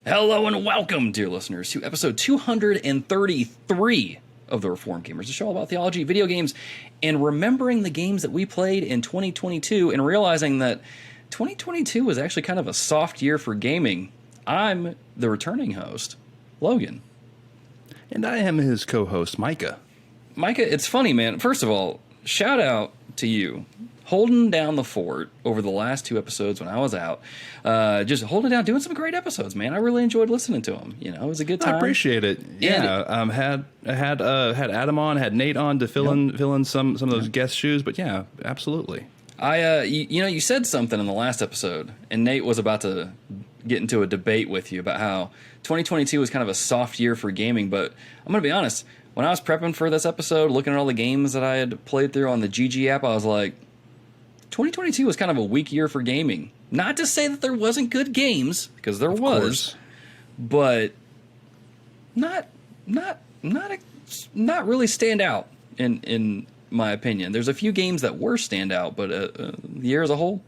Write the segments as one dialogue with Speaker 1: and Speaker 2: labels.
Speaker 1: Hello and welcome, dear listeners, to episode 233 of The Reformed Gamers, a show all about theology, video games, and remembering the games that we played in 2022 and realizing that 2022 was actually kind of a soft year for gaming. I'm the returning host, Logan.
Speaker 2: And I am his co-host, Micah.
Speaker 1: Micah, it's funny, man. First of all, shout out to you. Holding down the fort over the last two episodes when I was out. Just holding down, doing some great episodes, man. I really enjoyed listening to them. You know, it was a good time.
Speaker 2: I appreciate it. Yeah, had Adam on, had Nate on to fill in some of those guest shoes. But yeah, absolutely.
Speaker 1: You said something in the last episode, and Nate was about to get into a debate with you about how 2022 was kind of a soft year for gaming. But I'm going to be honest, when I was prepping for this episode, looking at all the games that I had played through on the GG app, I was like, 2022 was kind of a weak year for gaming. Not to say that there wasn't good games, because there was, but not really stand out in my opinion. There's a few games that were stand out, but the year as a whole,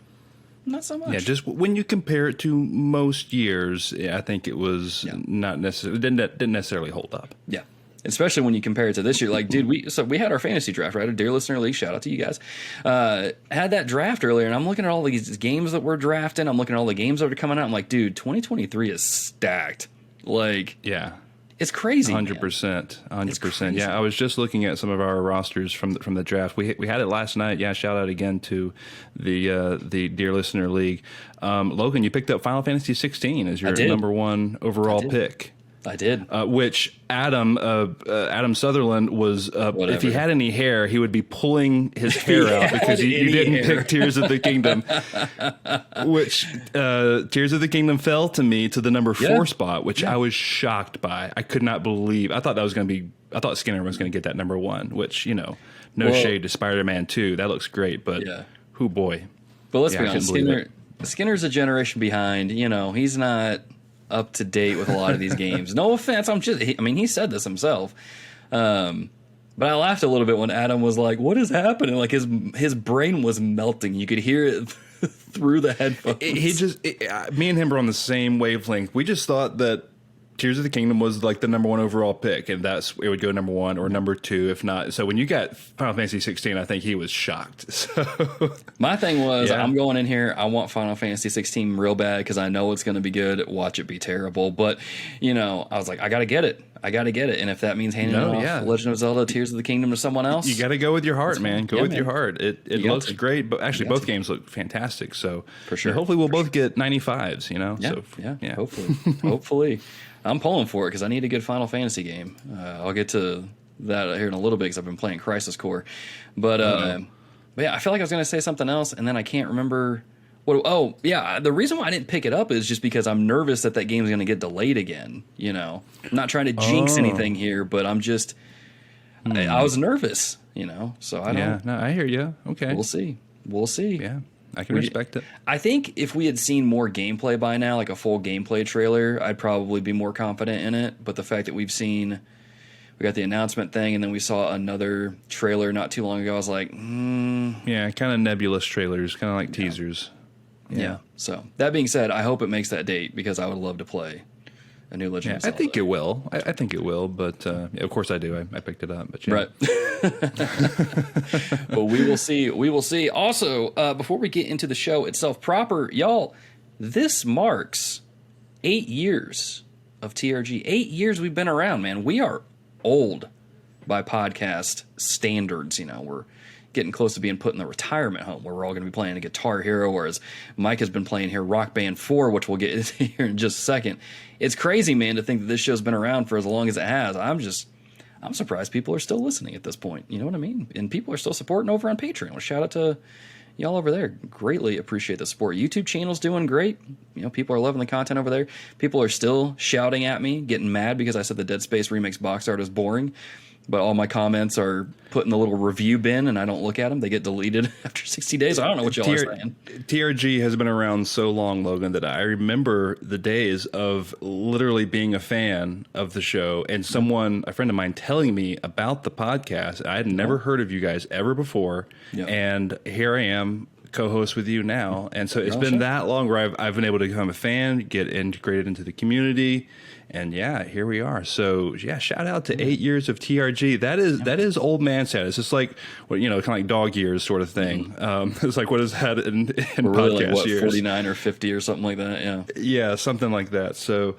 Speaker 1: not so much.
Speaker 2: Yeah, just when you compare it to most years, I think it was not necessarily didn't necessarily hold up.
Speaker 1: Yeah. Especially when you compare it to this year. Like, dude, we had our fantasy draft, right? A Dear Listener League, shout out to you guys. Had that draft earlier, and I'm looking at all these games that we're drafting. I'm looking at all the games that are coming out. I'm like, dude, 2023 is stacked. Like,
Speaker 2: yeah,
Speaker 1: it's crazy.
Speaker 2: 100%. 100%. Yeah, I was just looking at some of our rosters from the draft. We had it last night. Yeah, shout out again to the Dear Listener League. Logan, you picked up Final Fantasy 16 as your number one overall pick.
Speaker 1: I did.
Speaker 2: Which Adam Sutherland was, if he had any hair, he would be pulling his hair out because you didn't pick Tears of the Kingdom. Which Tears of the Kingdom fell to me to the number 4 spot, which I was shocked by. I could not believe. I thought Skinner was going to get that number 1, which, no shade to Spider-Man 2. That looks great, but who boy.
Speaker 1: But let's be honest, Skinner's a generation behind. He's not up to date with a lot of these games. No offense, he said this himself. But I laughed a little bit when Adam was like, "What is happening?" Like his brain was melting. You could hear it through the headphones.
Speaker 2: Me and him were on the same wavelength. We just thought that Tears of the Kingdom was like the number 1 overall pick, and it would go number 1 or number 2, if not. So when you got Final Fantasy 16, I think he was shocked. So
Speaker 1: my thing was, I'm going in here. I want Final Fantasy 16 real bad because I know it's going to be good. Watch it be terrible, but I was like, I got to get it. And if that means handing off Legend of Zelda: Tears of the Kingdom to someone else,
Speaker 2: you got to go with your heart, man. Go with your heart. It looks great, but actually both games look fantastic. So
Speaker 1: for sure,
Speaker 2: hopefully we'll both get 95s.
Speaker 1: Hopefully. I'm pulling for it because I need a good Final Fantasy game. I'll get to that here in a little bit because I've been playing Crisis Core. But yeah, I feel like I was going to say something else, and then I can't remember what. Oh, yeah, the reason why I didn't pick it up is just because I'm nervous that game's going to get delayed again. I'm not trying to jinx anything here, but I'm just I was nervous. So I don't.
Speaker 2: Yeah, no, I hear you. Okay,
Speaker 1: we'll see.
Speaker 2: Yeah. I can respect it.
Speaker 1: I think if we had seen more gameplay by now, like a full gameplay trailer, I'd probably be more confident in it. But the fact that we got the announcement thing, and then we saw another trailer not too long ago, I was like,
Speaker 2: Yeah, kind of nebulous trailers, kind of like teasers.
Speaker 1: Yeah. So that being said, I hope it makes that date because I would love to play a new Legend of Zelda.
Speaker 2: I think it will. I think it will, but of course I do. I picked it up, but
Speaker 1: right. But we will see. We will see. Also, before we get into the show itself proper, y'all, this marks 8 years of TRG. 8 years we've been around, man. We are old by podcast standards. We're getting close to being put in the retirement home where we're all going to be playing a Guitar Hero, whereas Mike has been playing here Rock Band 4, which we'll get into here in just a second. It's crazy, man, to think that this show's been around for as long as it has. I'm surprised people are still listening at this point. You know what I mean? And people are still supporting over on Patreon. Well, shout out to y'all over there. Greatly appreciate the support. YouTube channel's doing great. People are loving the content over there. People are still shouting at me, getting mad because I said the Dead Space Remix box art is boring. But all my comments are put in the little review bin, and I don't look at them. They get deleted after 60 days. I don't know what y'all are saying.
Speaker 2: TRG has been around so long, Logan, that I remember the days of literally being a fan of the show and a friend of mine, telling me about the podcast. I had never heard of you guys ever before, and here I am co-host with you now. And so it's been that long where I've been able to become a fan, get integrated into the community. And yeah, here we are. So yeah, shout out to 8 years of TRG. That is old man status. It's like, well, kind of like dog years sort of thing. It's like what is that in podcast
Speaker 1: really, like,
Speaker 2: years?
Speaker 1: 49 or 50 or something like that. Yeah.
Speaker 2: Yeah, something like that. So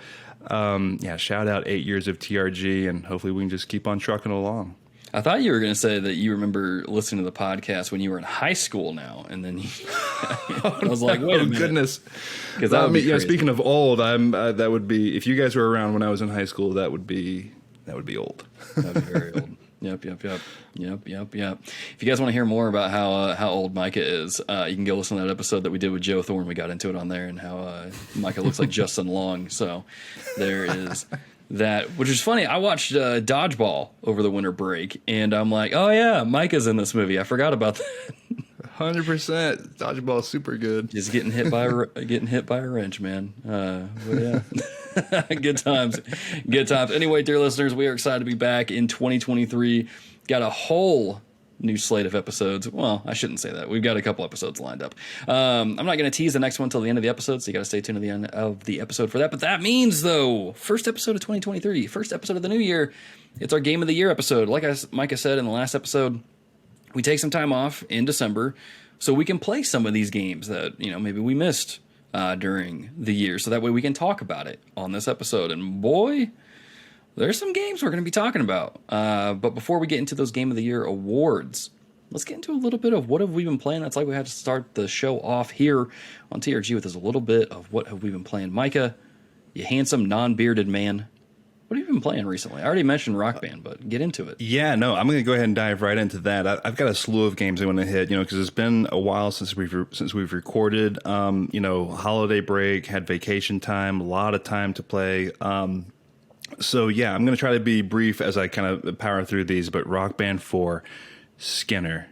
Speaker 2: shout out 8 years of TRG, and hopefully we can just keep on trucking along.
Speaker 1: I thought you were going to say that you remember listening to the podcast when you were in high school now, and then I was like, wait a minute.
Speaker 2: Goodness.
Speaker 1: Because
Speaker 2: speaking of old, that would be, if you guys were around when I was in high school, that would be old.
Speaker 1: That would be very old. Yep. If you guys want to hear more about how old Micah is, you can go listen to that episode that we did with Joe Thorne. We got into it on there, and how Micah looks like Justin Long. So there is that, which is funny. I watched Dodgeball over the winter break, and I'm like, oh yeah, Micah's in this movie. I forgot about that.
Speaker 2: 100%. Dodgeball is super good.
Speaker 1: Just getting hit by a wrench, man. Yeah. Good times. Anyway, dear listeners, we are excited to be back in 2023. Got a whole new slate of episodes. Well, I shouldn't say that. We've got a couple episodes lined up. I'm not going to tease the next one until the end of the episode, so you got to stay tuned to the end of the episode for that. But that means, though, first episode of 2023, first episode of the new year, it's our Game of the Year episode. Like Micah said in the last episode, we take some time off in December so we can play some of these games that, maybe we missed during the year. So that way we can talk about it on this episode. And boy, there's some games we're going to be talking about. But before we get into those Game of the Year awards, let's get into a little bit of what have we been playing. That's like we had to start the show off here on TRG with us a little bit of what have we been playing. Micah, you handsome, non-bearded man. What have you been playing recently? I already mentioned Rock Band, but get into it.
Speaker 2: Yeah, no, I'm going to go ahead and dive right into that. I've got a slew of games I want to hit, because it's been a while since we've recorded. Holiday break, had vacation time, a lot of time to play. So yeah, I'm going to try to be brief as I kind of power through these. But Rock Band 4, Skinner,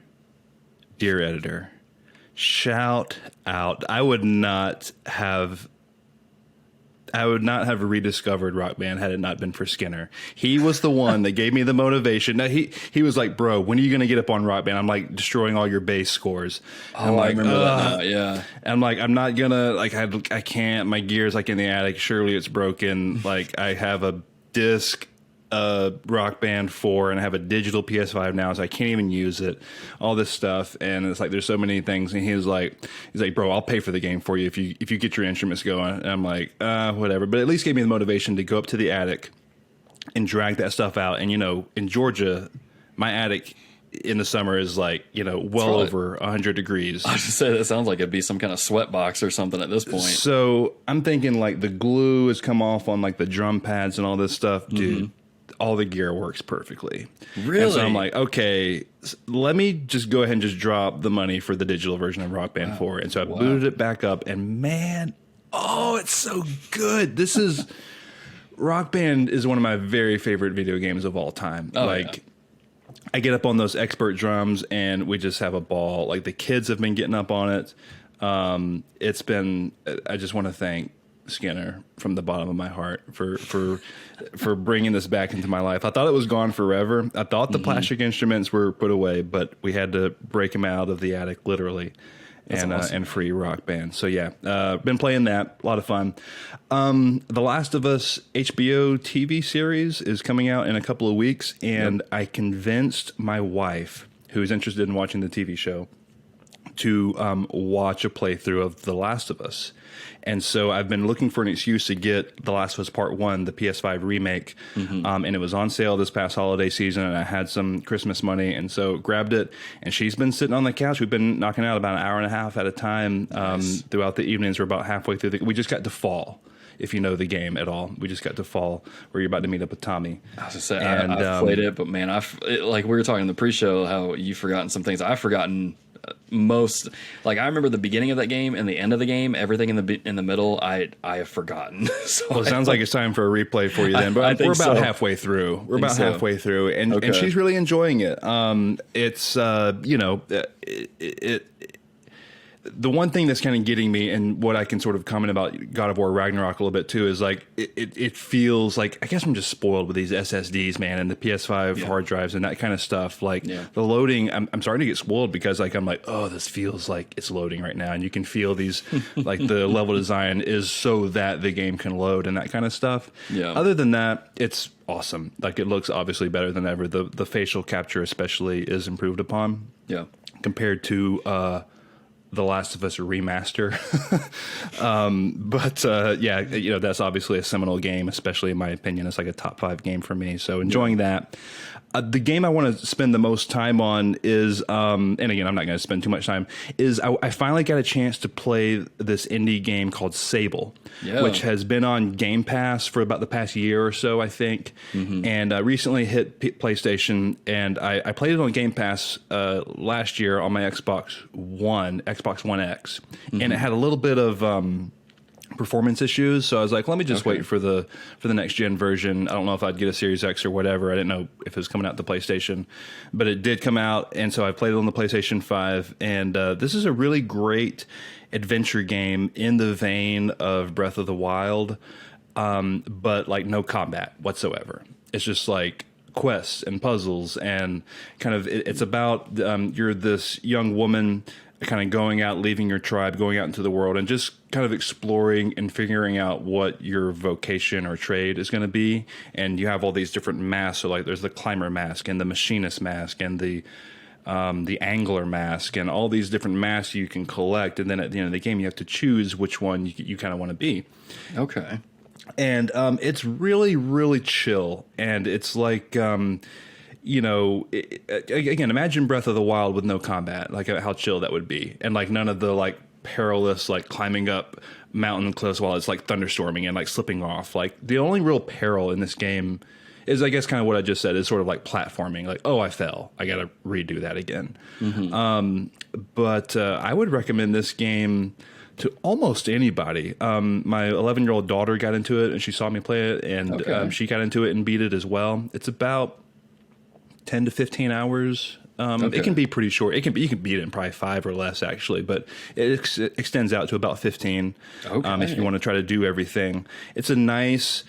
Speaker 2: dear editor, shout out. I would not have rediscovered Rock Band had it not been for Skinner. He was the one that gave me the motivation. Now he was like, bro, when are you going to get up on Rock Band? I'm like destroying all your base scores.
Speaker 1: Oh, I remember that now, yeah.
Speaker 2: And I'm like, I'm not going to, like, I can't, my gear's like in the attic. Surely it's broken. Like, I have a disc Rock Band 4 and I have a digital PS5 now, so I can't even use it, all this stuff. And it's like there's so many things, and he's like bro, I'll pay for the game for you if you get your instruments going. And I'm like, whatever. But at least gave me the motivation to go up to the attic and drag that stuff out. And in Georgia, my attic in the summer is like, over 100 degrees.
Speaker 1: I was just say that sounds like it'd be some kind of sweat box or something at this point.
Speaker 2: So I'm thinking like the glue has come off on like the drum pads and all this stuff, dude. Mm-hmm. All the gear works perfectly.
Speaker 1: Really?
Speaker 2: And so I'm like, okay, let me just go ahead and just drop the money for the digital version of Rock Band 4. And so I booted it back up, and man, it's so good. This is Rock Band is one of my very favorite video games of all time. I get up on those expert drums and we just have a ball. Like the kids have been getting up on it. I just want to thank Skinner from the bottom of my heart for bringing this back into my life. I thought it was gone forever. I thought the plastic instruments were put away, but we had to break them out of the attic literally. Awesome. And free Rock Band. So yeah, been playing that, a lot of fun. The Last of Us HBO TV series is coming out in a couple of weeks, and I convinced my wife, who's interested in watching the TV show, to watch a playthrough of The Last of Us. And so I've been looking for an excuse to get The Last of Us Part 1, the PS5 remake, and it was on sale this past holiday season, and I had some Christmas money, and so grabbed it, and she's been sitting on the couch. We've been knocking out about an hour and a half at a time throughout the evenings. We're about halfway through. We just got to fall, if you know the game at all. We just got to fall where you're about to meet up with Tommy.
Speaker 1: I was going to say, I've played it, but man, like we were talking in the pre-show, how you've forgotten some things. I've forgotten most. Like I remember the beginning of that game and the end of the game. Everything in the middle, I have forgotten. So
Speaker 2: well, it sounds like it's time for a replay for you then. But we're about halfway through. We're about halfway through, and she's really enjoying it. It's the one thing that's kind of getting me, and what I can sort of comment about God of War Ragnarok a little bit too, is like it feels like, I guess I'm just spoiled with these SSDs, man, and the PS5 hard drives and that kind of stuff. Like the loading, I'm starting to get spoiled because like I'm like, oh, this feels like it's loading right now, and you can feel these like the level design is so that the game can load and that kind of stuff. Yeah. Other than that, it's awesome. Like it looks obviously better than ever. The facial capture especially is improved upon. Yeah. Compared to The Last of Us remaster. But that's obviously a seminal game, especially in my opinion. It's like a top 5 game for me. So enjoying that. The game I want to spend the most time on is, and again, I'm not going to spend too much time, is I finally got a chance to play this indie game called Sable, which has been on Game Pass for about the past year or so, I think, and recently hit PlayStation, and I played it on Game Pass last year on my Xbox One X, and it had a little bit of performance issues, so I was like, let me just wait for the next gen version. I don't know if I'd get a Series X or whatever. I didn't know if it was coming out to PlayStation, but it did come out, and so I played it on the PlayStation 5, and this is a really great adventure game in the vein of Breath of the Wild, but like no combat whatsoever. It's just like quests and puzzles, and kind of it's about you're this young woman kind of going out, leaving your tribe, going out into the world, and just kind of exploring and figuring out what your vocation or trade is going to be. And you have all these different masks. So like there's the climber mask and the machinist mask and the angler mask and all these different masks you can collect. And then at the end of the game, you have to choose which one you kind of want to be. Okay. And it's really, really chill. And it's like... again, imagine Breath of the Wild with no combat, like how chill that would be. And like none of the like perilous, like climbing up mountain cliffs while it's like thunderstorming and like slipping off. Like the only real peril in this game is, I guess, kind of what I just said, is sort of like platforming. Like, oh, I fell, I got to redo that again. But I would recommend this game to almost anybody. My 11-year-old daughter got into it and she saw me play it, and she got into it and beat it as well. It's about 10 to 15 hours. It can be pretty short. You can beat it in probably 5 or less, actually, but it extends out to about 15 if you want to try to do everything. It's a nice,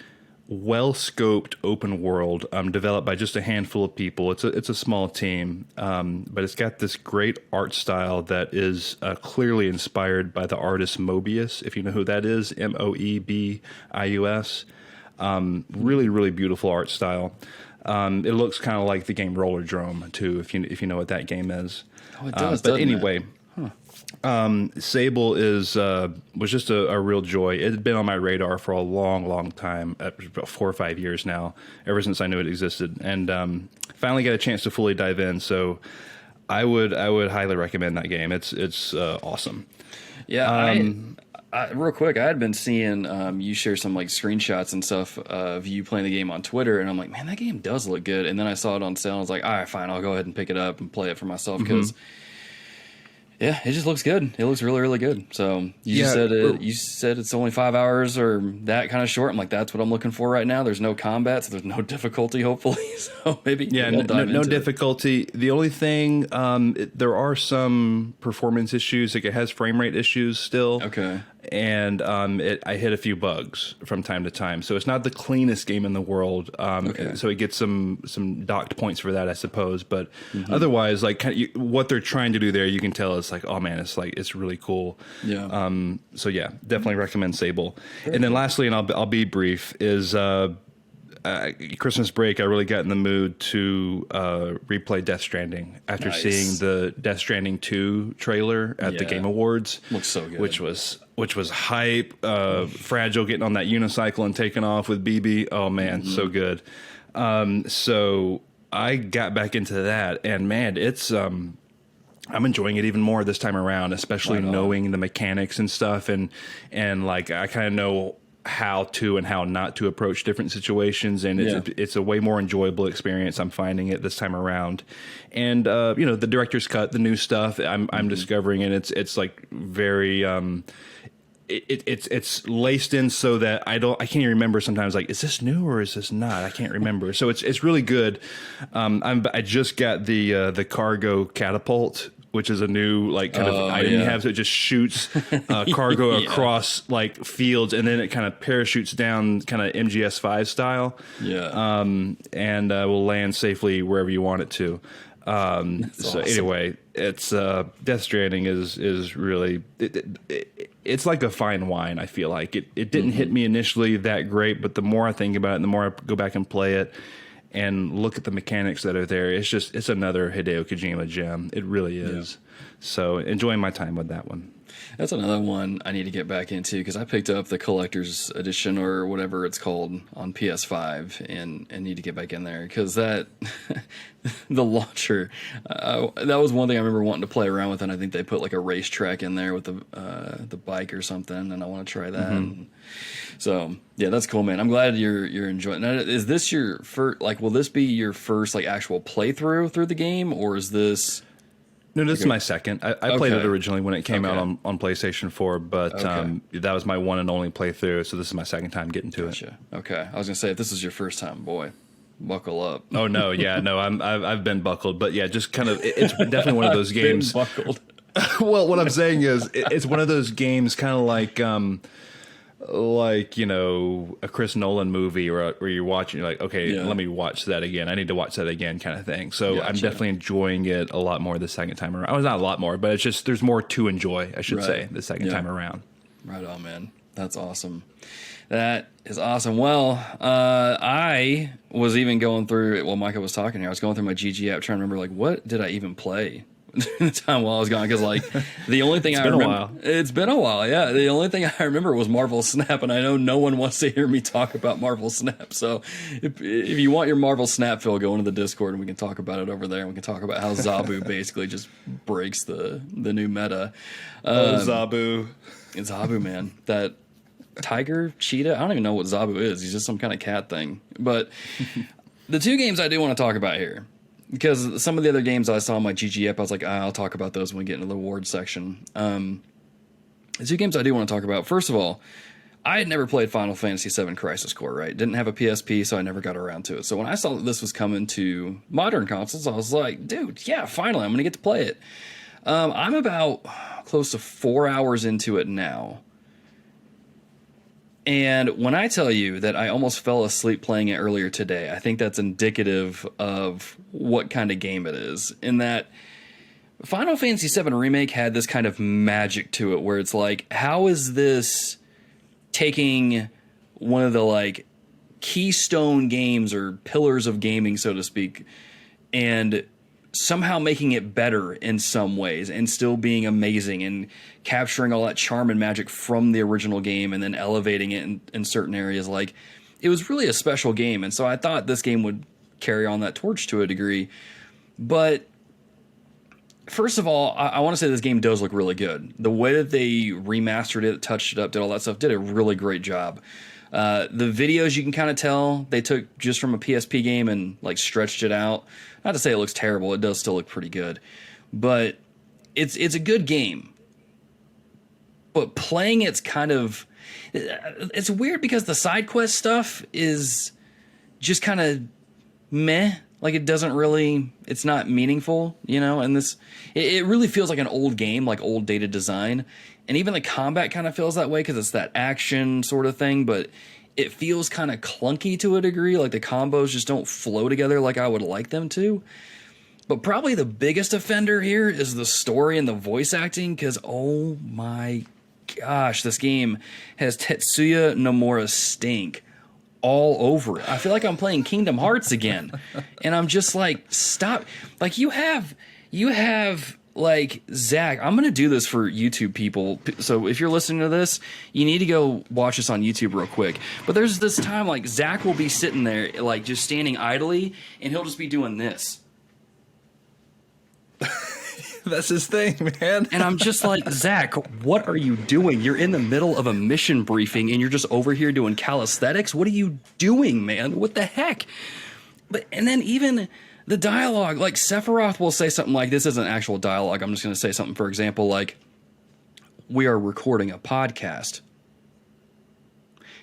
Speaker 2: well-scoped open world developed by just a handful of people. It's a small team, but it's got this great art style that is clearly inspired by the artist Moebius, if you know who that is, Moebius. Really, really beautiful art style. It looks kind of like the game Roller Drome too, if you know what that game is. Oh, it does. But anyway, Sable was just a real joy. It had been on my radar for a long, long time, about 4 or 5 years now, ever since I knew it existed, and finally got a chance to fully dive in. So I would highly recommend that game. It's awesome.
Speaker 1: Yeah. Real quick, I had been seeing you share some like screenshots and stuff of you playing the game on Twitter, and I'm like, man, that game does look good. And then I saw it on sale, and I was like, all right, fine, I'll go ahead and pick it up and play it for myself because, yeah, it just looks good. It looks really, really good. So you said it's only 5 hours or that kind of short. I'm like, that's what I'm looking for right now. There's no combat, so there's no difficulty, hopefully. So maybe
Speaker 2: no difficulty. The only thing, there are some performance issues. Like it has frame rate issues still. Okay. And I hit a few bugs from time to time, so it's not the cleanest game in the world. So it gets some docked points for that, I suppose. But otherwise, like what they're trying to do there, you can tell it's like, oh man, it's really cool. Yeah. So yeah, definitely recommend Sable. And then lastly, and I'll be brief, is Christmas break, I really got in the mood to replay Death Stranding after seeing the Death Stranding 2 trailer at the Game Awards. Looks so good. Which was hype. Fragile getting on that unicycle and taking off with BB. Oh man, so good. So I got back into that, and man, it's I'm enjoying it even more this time around, especially knowing the mechanics and stuff, and like I kind of know how to and how not to approach different situations, and it's a way more enjoyable experience. I'm finding it this time around, and the director's cut, the new stuff I'm discovering, and it's like very it's laced in so that I can't even remember sometimes, like, is this new or is this not? I can't remember. So it's really good. I just got the cargo catapult which is a new like kind of item you have. So it just shoots cargo across like fields, and then it kind of parachutes down, kind of MGS5 style.
Speaker 1: Yeah.
Speaker 2: And will land safely wherever you want it to. So awesome. Anyway, it's Death Stranding is really it's like a fine wine. I feel like it didn't hit me initially that great, but the more I think about it, the more I go back and play it and look at the mechanics that are there, it's another Hideo Kojima gem. It really is. Yeah. So enjoying my time with that one.
Speaker 1: That's another one I need to get back into, because I picked up the collector's edition or whatever it's called on PS5 and need to get back in there, because that the launcher, that was one thing I remember wanting to play around with, and I think they put like a racetrack in there with the bike or something, and I want to try that. Mm-hmm. So yeah, that's cool, man. I'm glad you're enjoying. Now, is this your first? Like, will this be your first like actual playthrough through the game, or is this?
Speaker 2: No, this is my second. I played it originally when it came out on PlayStation 4, but that was my one and only playthrough, so this is my second time getting to it.
Speaker 1: Okay. I was going to say, if this is your first time, boy, buckle up.
Speaker 2: Oh, no, yeah, no, I've been buckled, but yeah, just kind of, it's definitely one of those games.
Speaker 1: Buckled.
Speaker 2: Well, what I'm saying is, it's one of those games kind of like, you know, a Chris Nolan movie where you're watching, you're like, okay, let me watch that again. I need to watch that again, kind of thing. So I'm definitely enjoying it a lot more the second time around. Well, not a lot more, but it's just, there's more to enjoy, I should say, the second time around.
Speaker 1: Right on, man. That's awesome. That is awesome. Well, I was even going through, while Micah was talking here, I was going through my GG app trying to remember, like, what did I even play the time while I was gone? Because like the only thing it's been a while, yeah. The only thing I remember was Marvel Snap, and I know no one wants to hear me talk about Marvel Snap. So if you want your Marvel Snap fill, go into the Discord and we can talk about it over there. And we can talk about how Zabu basically just breaks the new meta.
Speaker 2: Zabu,
Speaker 1: it's Zabu, man. That tiger, cheetah. I don't even know what Zabu is. He's just some kind of cat thing. But the two games I do want to talk about here, because some of the other games I saw on my GG app, I was like, I'll talk about those when we get into the awards section. The two games I do want to talk about, first of all, I had never played Final Fantasy VII Crisis Core, right? Didn't have a PSP, so I never got around to it. So when I saw that this was coming to modern consoles, I was like, dude, yeah, finally, I'm going to get to play it. I'm about close to 4 hours into it now. And when I tell you that I almost fell asleep playing it earlier today, I think that's indicative of what kind of game it is. In that Final Fantasy VII Remake had this kind of magic to it where it's like, how is this taking one of the like keystone games or pillars of gaming, so to speak, and somehow making it better in some ways and still being amazing and capturing all that charm and magic from the original game and then elevating it in certain areas. Like, it was really a special game. And so I thought this game would carry on that torch to a degree. But first of all, I want to say this game does look really good. The way that they remastered it, touched it up, did all that stuff, did a really great job. The videos, you can kind of tell they took just from a PSP game and like stretched it out. Not to say it looks terrible, it does still look pretty good, but it's a good game. But playing it's weird because the side quest stuff is just kind of meh. Like, it doesn't really, it's not meaningful, you know, and it really feels like an old game, like old dated design. And even the combat kind of feels that way because it's that action sort of thing, but it feels kind of clunky to a degree. Like, the combos just don't flow together like I would like them to. But probably the biggest offender here is the story and the voice acting, because, oh my gosh, this game has Tetsuya Nomura's stink all over it. I feel like I'm playing Kingdom Hearts again. And I'm just like, stop. Like, you have like, Zach, I'm going to do this for YouTube people. So if you're listening to this, you need to go watch this on YouTube real quick. But there's this time, like, Zach will be sitting there, like, just standing idly, and he'll just be doing this.
Speaker 2: That's his thing, man.
Speaker 1: And I'm just like, Zach, what are you doing? You're in the middle of a mission briefing, and you're just over here doing calisthenics? What are you doing, man? What the heck? And then even the dialogue, like, Sephiroth will say something like, this isn't actual dialogue, I'm just going to say something, for example, like, we are recording a podcast.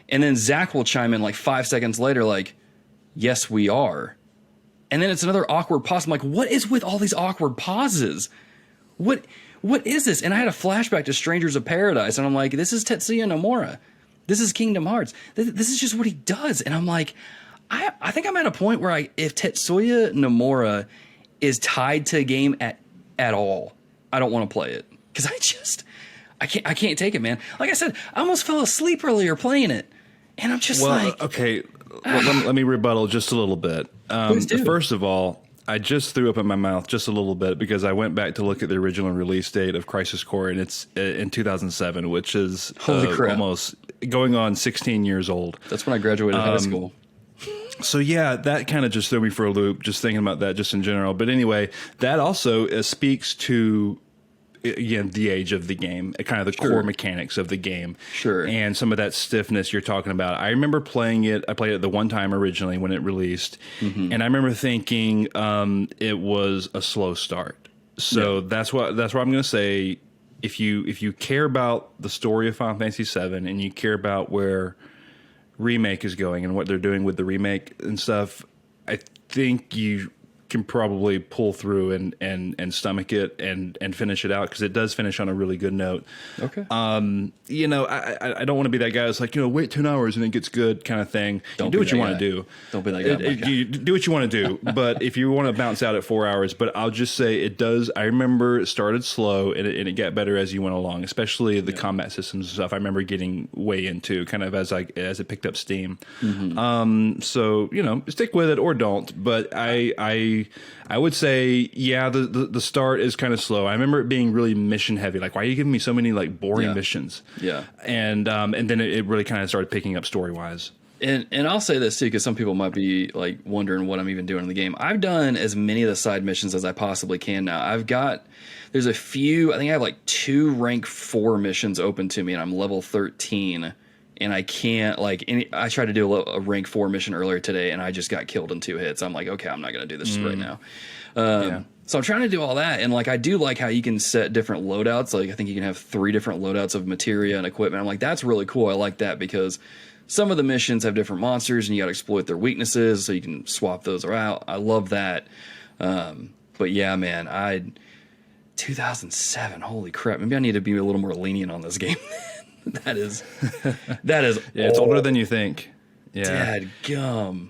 Speaker 1: And then Zach will chime in like 5 seconds later, like, yes, we are. And then it's another awkward pause. I'm like, what is with all these awkward pauses? what is this? And I had a flashback to Strangers of Paradise, and I'm like, this is Tetsuya Nomura. This is Kingdom Hearts. This is just what he does. And I'm like, I think I'm at a point where if Tetsuya Nomura is tied to a game at all, I don't want to play it. Because I can't take it, man. Like I said, I almost fell asleep earlier playing it. And I'm just
Speaker 2: okay. Let me rebuttal just a little bit. First of all, I just threw up in my mouth just a little bit because I went back to look at the original release date of Crisis Core, and it's in 2007, which is almost going on 16 years old.
Speaker 1: That's when I graduated high school.
Speaker 2: So yeah, that kind of just threw me for a loop, just thinking about that just in general. But anyway, that also speaks to, again, the age of the game, kind of the core mechanics of the game.
Speaker 1: Sure.
Speaker 2: And some of that stiffness you're talking about. I remember playing it. I played it the one time originally when it released. Mm-hmm. And I remember thinking it was a slow start. So that's what I'm going to say. If you care about the story of Final Fantasy VII and you care about where Remake is going and what they're doing with the remake and stuff, I think you can probably pull through and stomach it and finish it out, because it does finish on a really good note.
Speaker 1: Okay.
Speaker 2: I don't want to be that guy that's like, wait 10 hours and it gets good kind of thing. You do what you want to do.
Speaker 1: Don't be that guy.
Speaker 2: You do what you want to do. But if you want to bounce out at 4 hours, but I'll just say it does. I remember it started slow and it got better as you went along, especially the combat systems and stuff. I remember getting way into kind of as it picked up steam. Mm-hmm. So, stick with it or don't. But I would say, the start is kind of slow. I remember it being really mission heavy. Like, why are you giving me so many like boring missions?
Speaker 1: Yeah.
Speaker 2: And then it really kind of started picking up story wise.
Speaker 1: And I'll say this too, because some people might be like wondering what I'm even doing in the game. I've done as many of the side missions as I possibly can now. There's a few. I think I have like 2 rank 4 missions open to me, and I'm level 13. And I can't I tried to do a rank 4 mission earlier today, and I just got killed in 2 hits. I'm like, okay, I'm not going to do this right now. So I'm trying to do all that. And I do like how you can set different loadouts. Like, I think you can have 3 different loadouts of materia and equipment. I'm like, that's really cool. I like that, because some of the missions have different monsters and you got to exploit their weaknesses, so you can swap those out. I love that. But yeah, man, 2007, holy crap. Maybe I need to be a little more lenient on this game. That is
Speaker 2: it's older than you think. Yeah.
Speaker 1: Dadgum.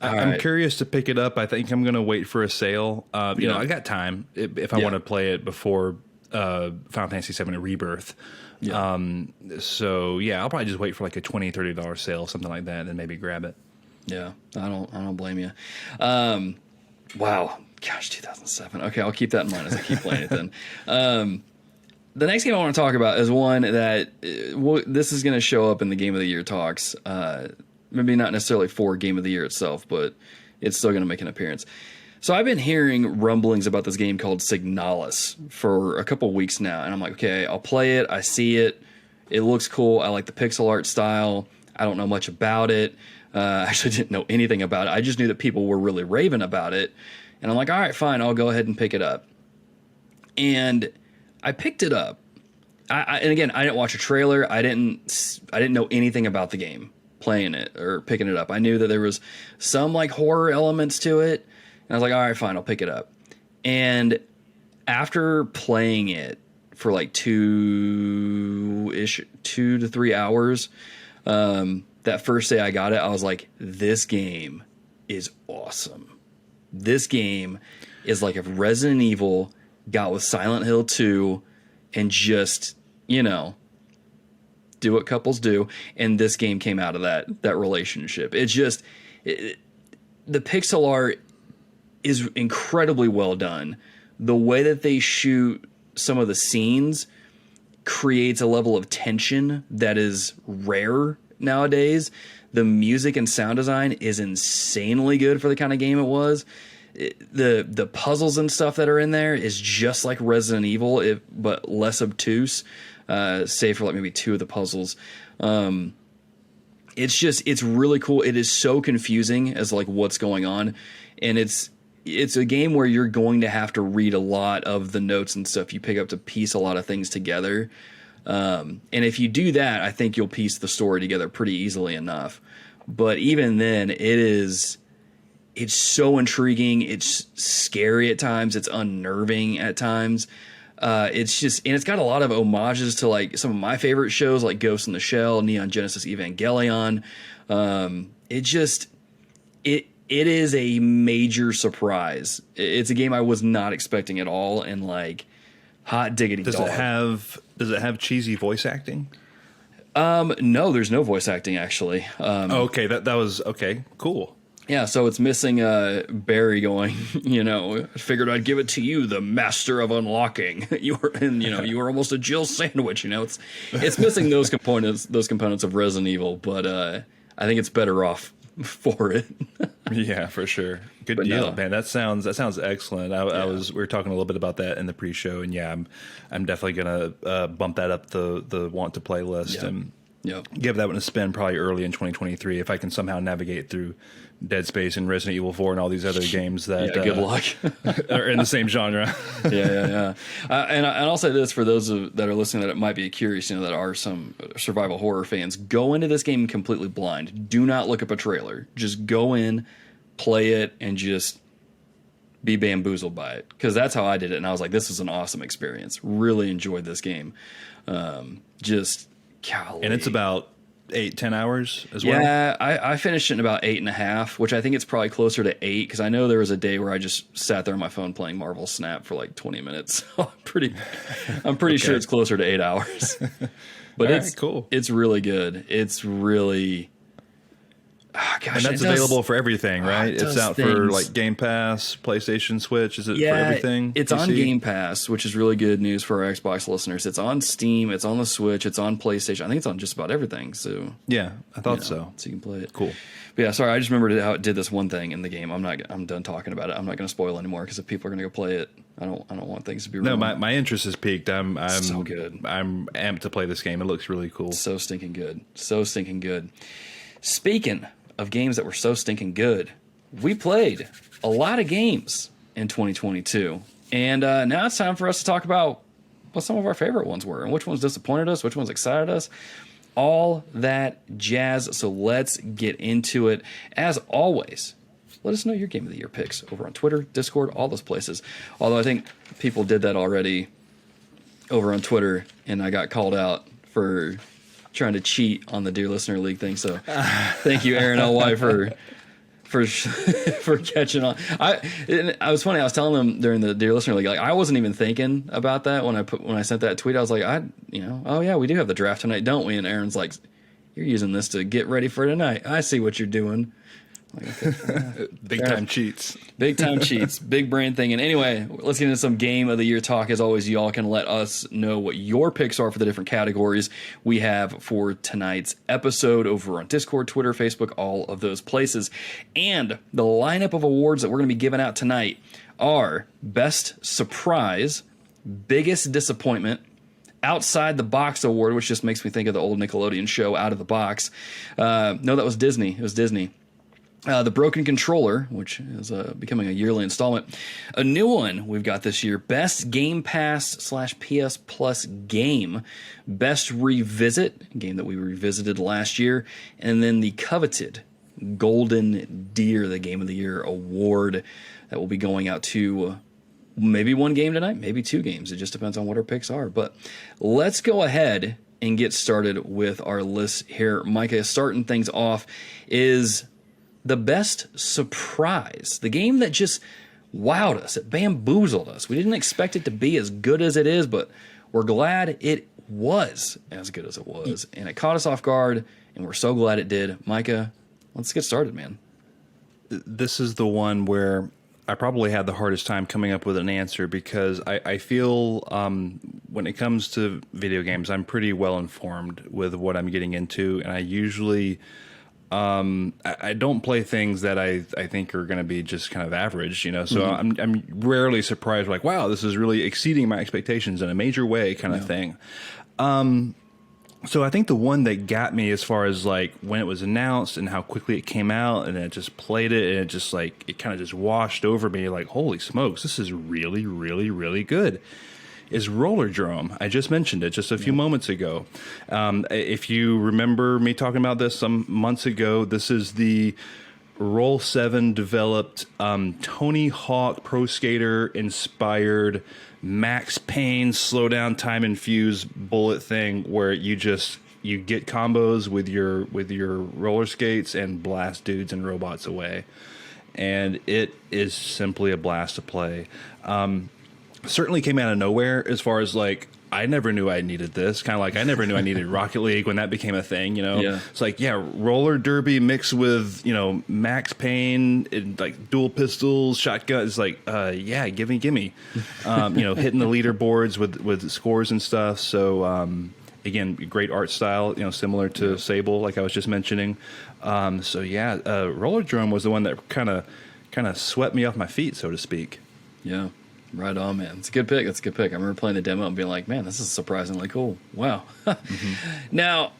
Speaker 2: I'm curious to pick it up. I think I'm going to wait for a sale. I got time if I want to play it before Final Fantasy VII Rebirth. Yeah. I'll probably just wait for like a $20, $30 sale, something like that, and then maybe grab it.
Speaker 1: Yeah, I don't blame you. Wow, gosh, 2007. Okay, I'll keep that in mind as I keep playing it then. The next game I want to talk about is one that this is going to show up in the Game of the Year talks. Maybe not necessarily for Game of the Year itself, but it's still going to make an appearance. So I've been hearing rumblings about this game called Signalis for a couple weeks now, and I'm like, okay, I'll play it. I see it. It looks cool. I like the pixel art style. I don't know much about it. I actually didn't know anything about it. I just knew that people were really raving about it, and I'm like, all right, fine, I'll go ahead and pick it up. And I picked it up. And again, I didn't watch a trailer. I didn't know anything about the game, playing it or picking it up. I knew that there was some like horror elements to it, and I was like, all right, fine, I'll pick it up. And after playing it for like 2 to 3 hours, that first day I got it, I was like, this game is awesome. This game is like if Resident Evil got with Silent Hill 2 and just, do what couples do, and this game came out of that relationship. It's just, the pixel art is incredibly well done. The way that they shoot some of the scenes creates a level of tension that is rare nowadays. The music and sound design is insanely good for the kind of game it was. The puzzles and stuff that are in there is just like Resident Evil, but less obtuse, save for like maybe 2 of the puzzles. It's really cool. It is so confusing as like what's going on, and it's a game where you're going to have to read a lot of the notes and stuff you pick up to piece a lot of things together. And if you do that, I think you'll piece the story together pretty easily enough. But even then, it's so intriguing. It's scary at times. It's unnerving at times. It's just, and it's got a lot of homages to like some of my favorite shows, like Ghost in the Shell, Neon Genesis Evangelion. It is a major surprise. It's a game I was not expecting at all, and like hot diggity dog.
Speaker 2: Does it have cheesy voice acting?
Speaker 1: No, there's no voice acting actually.
Speaker 2: Okay, that was okay. Cool.
Speaker 1: Yeah, so it's missing Barry going, I figured I'd give it to you, the master of unlocking. You were almost a Jill sandwich, It's missing those components of Resident Evil, but I think it's better off for it.
Speaker 2: Yeah, for sure. Good deal, man. That sounds excellent. We were talking a little bit about that in the pre-show, and yeah, I'm definitely gonna bump that up the want to play list and give that one a spin probably early in 2023 if I can somehow navigate through Dead Space and Resident Evil 4 and all these other games that
Speaker 1: good luck
Speaker 2: are in the same genre.
Speaker 1: And I'll say this for those that are listening that might be curious, that are some survival horror fans, go into this game completely blind. Do not look up a trailer. Just go in, play it, and just be bamboozled by it, because that's how I did it, and I was like, this is an awesome experience. Really enjoyed this game. Just golly.
Speaker 2: And it's about 8-10 hours as well.
Speaker 1: Yeah, I finished it in about 8.5, which I think it's probably closer to 8, because I know there was a day where I just sat there on my phone playing Marvel Snap for like 20 minutes. So I'm pretty sure it's closer to 8 hours. But it's
Speaker 2: cool.
Speaker 1: It's really good. It's really.
Speaker 2: And that's available for everything, right? It's out for like Game Pass, PlayStation, Switch. Is it for everything?
Speaker 1: It's
Speaker 2: PC?
Speaker 1: on Game Pass, which is really good news for our Xbox listeners. It's on Steam. It's on the Switch. It's on PlayStation. I think it's on just about everything. So
Speaker 2: yeah, I thought so.
Speaker 1: So you can play it.
Speaker 2: Cool.
Speaker 1: But yeah, sorry, I just remembered how it did this one thing in the game. I'm done talking about it. I'm not going to spoil anymore, because if people are going to go play it, I don't want things to be ruined.
Speaker 2: No, my interest is peaked. I'm
Speaker 1: so good.
Speaker 2: I'm amped to play this game. It looks really cool.
Speaker 1: So stinking good. So stinking good. Speaking of games that were so stinking good, we played a lot of games in 2022, and now it's time for us to talk about what some of our favorite ones were and which ones disappointed us, which ones excited us, all that jazz. So let's get into it. As always, let us know your game of the year picks over on Twitter, Discord, all those places. Although I think people did that already over on Twitter, and I got called out for trying to cheat on the Dear Listener League thing. So thank you, Aaron LY, for catching on. I was funny. I was telling them during the Dear Listener League, like, I wasn't even thinking about that when I sent that tweet. I was like, oh yeah, we do have the draft tonight, don't we? And Aaron's like, you're using this to get ready for tonight. I see what you're doing. Like, okay,
Speaker 2: big time cheats.
Speaker 1: Big time cheats. Big brain thing. And anyway, let's get into some game of the year talk. As always, y'all can let us know what your picks are for the different categories we have for tonight's episode over on Discord, Twitter, Facebook, all of those places. And the lineup of awards that we're going to be giving out tonight are Best Surprise, Biggest Disappointment, Outside the Box Award, which just makes me think of the old Nickelodeon show Out of the Box. No, that was Disney. It was Disney. The Broken Controller, which is becoming a yearly installment. A new one we've got this year, Best Game Pass / PS Plus Game. Best Revisit, game that we revisited last year. And then the coveted Golden Deer, the Game of the Year award that will be going out to maybe one game tonight, maybe two games. It just depends on what our picks are. But let's go ahead and get started with our list here. Micah, starting things off is the Best Surprise, the game that just wowed us. It bamboozled us. We didn't expect it to be as good as it is, but we're glad it was as good as it was. And it caught us off guard, and we're so glad it did. Micah, let's get started, man.
Speaker 2: This is the one where I probably had the hardest time coming up with an answer, because I feel when it comes to video games, I'm pretty well informed with what I'm getting into, and I usually I don't play things that I think are going to be just kind of average, so mm-hmm. I'm rarely surprised, like, wow, this is really exceeding my expectations in a major way kind of thing. So I think the one that got me as far as like when it was announced and how quickly it came out, and then it just played it, and it just like, it kind of just washed over me like, holy smokes, this is really, really, really good, is Rollerdrome. I just mentioned it just a few moments ago. If you remember me talking about this some months ago, this is the Roll7 developed Tony Hawk Pro Skater inspired Max Payne slow down time infused bullet thing where you get combos with your roller skates and blast dudes and robots away. And it is simply a blast to play. Certainly came out of nowhere as far as like, I never knew I needed this. Kind of like I never knew I needed Rocket League when that became a thing, you know?
Speaker 1: Yeah.
Speaker 2: It's like, roller derby mixed with, Max Payne, and like dual pistols, shotgun. It's like, gimme. Hitting the leaderboards with scores and stuff. So, again, great art style, similar to Sable, like I was just mentioning. Roller Drone was the one that kind of swept me off my feet, so to speak.
Speaker 1: Yeah. Right on, man. It's a good pick. That's a good pick. I remember playing the demo and being like, man, this is surprisingly cool. Wow. Now,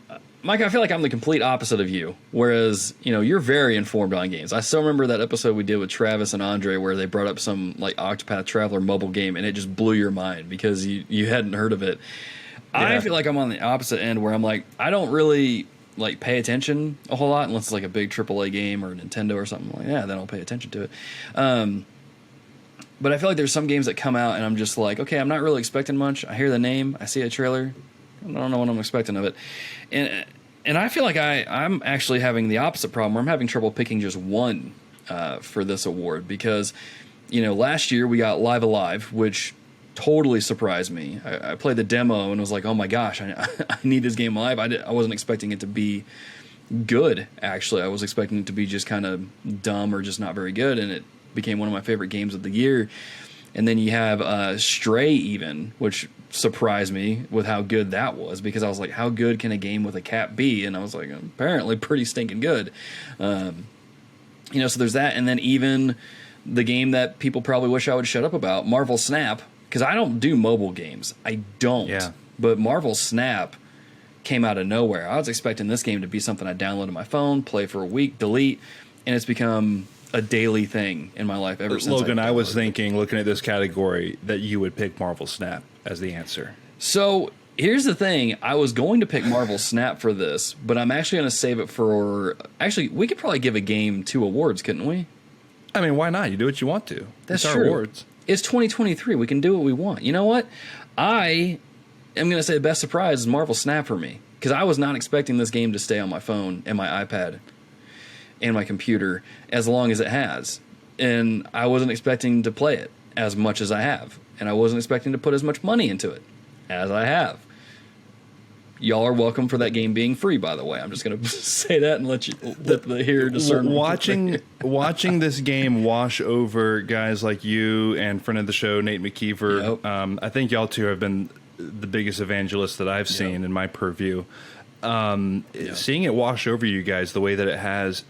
Speaker 1: Mike, I feel like I'm the complete opposite of you. Whereas, you're very informed on games. I still remember that episode we did with Travis and Andre where they brought up some like Octopath Traveler mobile game and it just blew your mind because you hadn't heard of it. Yeah. I feel like I'm on the opposite end where I'm like, I don't really like pay attention a whole lot unless it's like a big AAA game or Nintendo or something like that. Then I'll pay attention to it. But I feel like there's some games that come out and I'm just like, okay, I'm not really expecting much. I hear the name, I see a trailer, I don't know what I'm expecting of it. And I feel like I'm actually having the opposite problem where I'm having trouble picking just one for this award because, last year we got Live Alive, which totally surprised me. I played the demo and was like, oh my gosh, I need this game live. I wasn't expecting it to be good, actually. I was expecting it to be just kind of dumb or just not very good, and it became one of my favorite games of the year. And then you have Stray even, which surprised me with how good that was because I was like, how good can a game with a cat be? And I was like, apparently pretty stinking good. So there's that. And then even the game that people probably wish I would shut up about, Marvel Snap, because I don't do mobile games. I don't. Yeah. But Marvel Snap came out of nowhere. I was expecting this game to be something I download on my phone, play for a week, delete, and it's become a daily thing in my life ever since.
Speaker 2: Logan, I was thinking, looking at this category, that you would pick Marvel Snap as the answer.
Speaker 1: So here's the thing. I was going to pick Marvel Snap for this, but I'm actually going to save it for... Actually, we could probably give a game 2 awards, couldn't we?
Speaker 2: I mean, why not? You do what you want to.
Speaker 1: That's true. Our awards. It's 2023. We can do what we want. You know what? I am going to say the best surprise is Marvel Snap for me, because I was not expecting this game to stay on my phone and my iPad and my computer as long as it has. And I wasn't expecting to play it as much as I have. And I wasn't expecting to put as much money into it as I have. Y'all are welcome for that game being free, by the way. I'm just going to say that and let the hearer discern.
Speaker 2: Watching this game wash over guys like you and friend of the show, Nate McKeever, yep. I think y'all two have been the biggest evangelists that I've seen in my purview. Seeing it wash over you guys the way that it has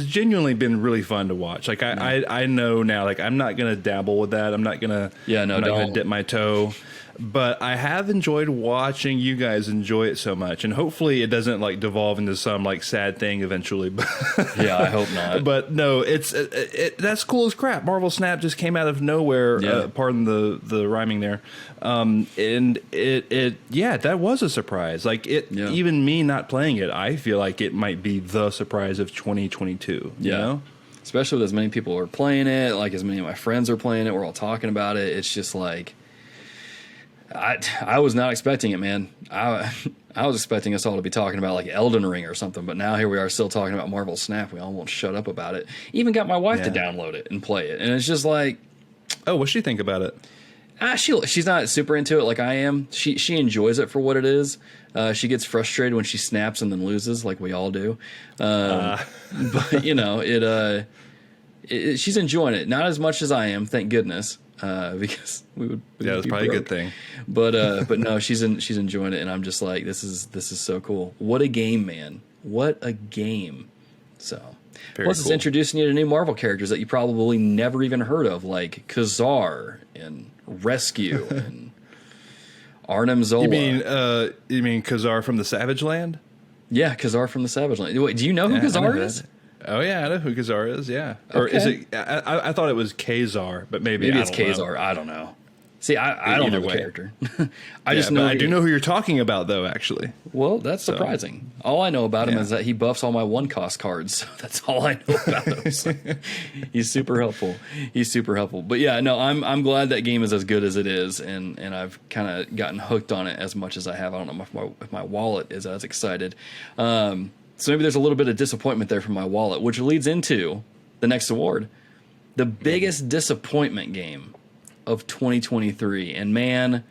Speaker 2: genuinely been really fun to watch. Like I know now, like I'm not gonna dabble with that. I'm not gonna dip my toe. But I have enjoyed watching you guys enjoy it so much, and hopefully it doesn't like devolve into some like sad thing eventually.
Speaker 1: Yeah, I hope not.
Speaker 2: But no, that's cool as crap. Marvel Snap just came out of nowhere. Yeah. Pardon the rhyming there. And that was a surprise. Like even me not playing it, I feel like it might be the surprise of 2022. Yeah. You know?
Speaker 1: Especially with as many people are playing it, like as many of my friends are playing it, we're all talking about it. It's just like, I was not expecting it, man. I was expecting us all to be talking about like Elden Ring or something, but now here we are still talking about Marvel Snap. We all won't shut up about it. Even got my wife to download it and play it, and it's just like,
Speaker 2: oh, what'd she think about it?
Speaker 1: She's not super into it like I am. She enjoys it for what it is. She gets frustrated when she snaps and then loses, like we all do. But she's enjoying it, not as much as I am, thank goodness. Because we would
Speaker 2: that's probably broke. A good thing.
Speaker 1: But no, she's enjoying it, and I'm just like, this is so cool. What a game, man! What a game. So plus it's introducing you to new Marvel characters that you probably never even heard of, like Kazar and Rescue and Arnim Zola.
Speaker 2: You mean Kazar from the Savage Land?
Speaker 1: Yeah, Kazar from the Savage Land. Wait, do you know who Kazar is?
Speaker 2: Oh yeah, I know who Kazar is. Yeah, okay. Or is it? I thought it was Kazar, but maybe
Speaker 1: it's Kazar. I don't know. See, I don't know the
Speaker 2: way.
Speaker 1: character. I just know
Speaker 2: I do know who you're talking about, though. Actually,
Speaker 1: well, that's surprising. All I know about him is that he buffs all my one cost cards. So that's all I know about those. He's super helpful. But yeah, no, I'm glad that game is as good as it is, and I've kind of gotten hooked on it as much as I have. I don't know if my wallet is as excited. So maybe there's a little bit of disappointment there from my wallet, which leads into the next award, the biggest disappointment game of 2023. And man,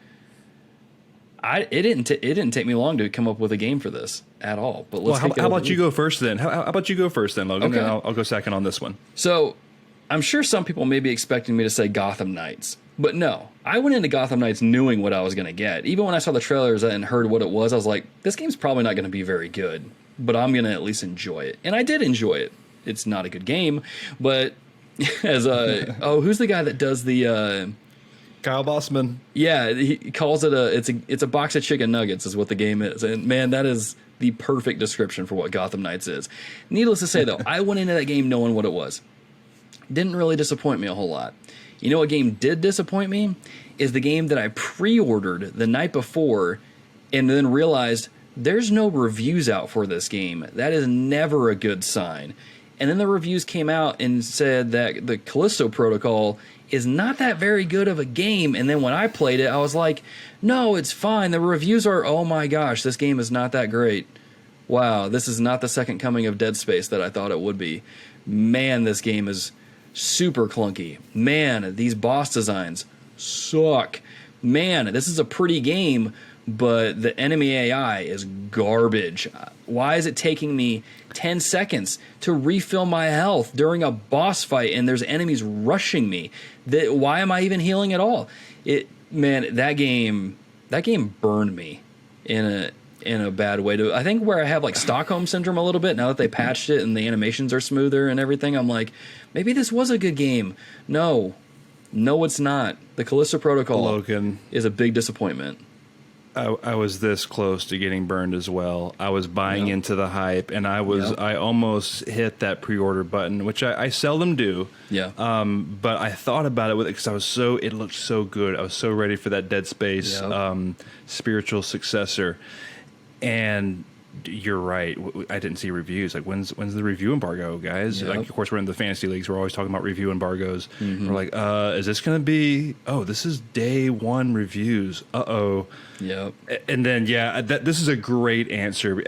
Speaker 1: it didn't take me long to come up with a game for this at all. But how
Speaker 2: about you go first then? How about you go first then, Logan?
Speaker 1: Okay.
Speaker 2: And I'll go second on this one.
Speaker 1: So I'm sure some people may be expecting me to say Gotham Knights, but no, I went into Gotham Knights knowing what I was going to get. Even when I saw the trailers and heard what it was, I was like, this game's probably not going to be very good, but I'm going to at least enjoy it. And I did enjoy it. It's not a good game, but as who's the guy that does the
Speaker 2: Kyle Bossman.
Speaker 1: Yeah, he calls it it's a box of chicken nuggets is what the game is. And man, that is the perfect description for what Gotham Knights is. Needless to say though, I went into that game knowing what it was. Didn't really disappoint me a whole lot. You know what game did disappoint me? Is the game that I pre-ordered the night before and then realized there's no reviews out for this game. That is never a good sign. And then the reviews came out and said that the Callisto Protocol is not that very good of a game. And then when I played it, I was like, no, it's fine. The reviews are, oh my gosh, this game is not that great. Wow, this is not the second coming of Dead Space that I thought it would be. Man, this game is super clunky. Man, these boss designs suck. Man, this is a pretty game, but the enemy AI is garbage. Why is it taking me 10 seconds to refill my health during a boss fight and there's enemies rushing me? Why am I even healing at all? That game burned me in a bad way. I think where I have like Stockholm syndrome a little bit now that they patched it and the animations are smoother and everything, I'm like, maybe this was a good game. No, it's not. The Callisto Protocol,
Speaker 2: Logan,
Speaker 1: is a big disappointment.
Speaker 2: I was this close to getting burned as well. I was buying into the hype, and I almost hit that pre-order button, which I seldom do.
Speaker 1: Yeah.
Speaker 2: But I thought about it because it looked so good. I was so ready for that Dead Space spiritual successor. And you're right. I didn't see reviews. Like when's the review embargo, guys?
Speaker 1: Yep.
Speaker 2: Like, of course, we're in the fantasy leagues. We're always talking about review embargoes.
Speaker 1: Mm-hmm.
Speaker 2: We're like, is this going to be? Oh, this is day one reviews. Uh-oh.
Speaker 1: Yep.
Speaker 2: And then this is a great answer.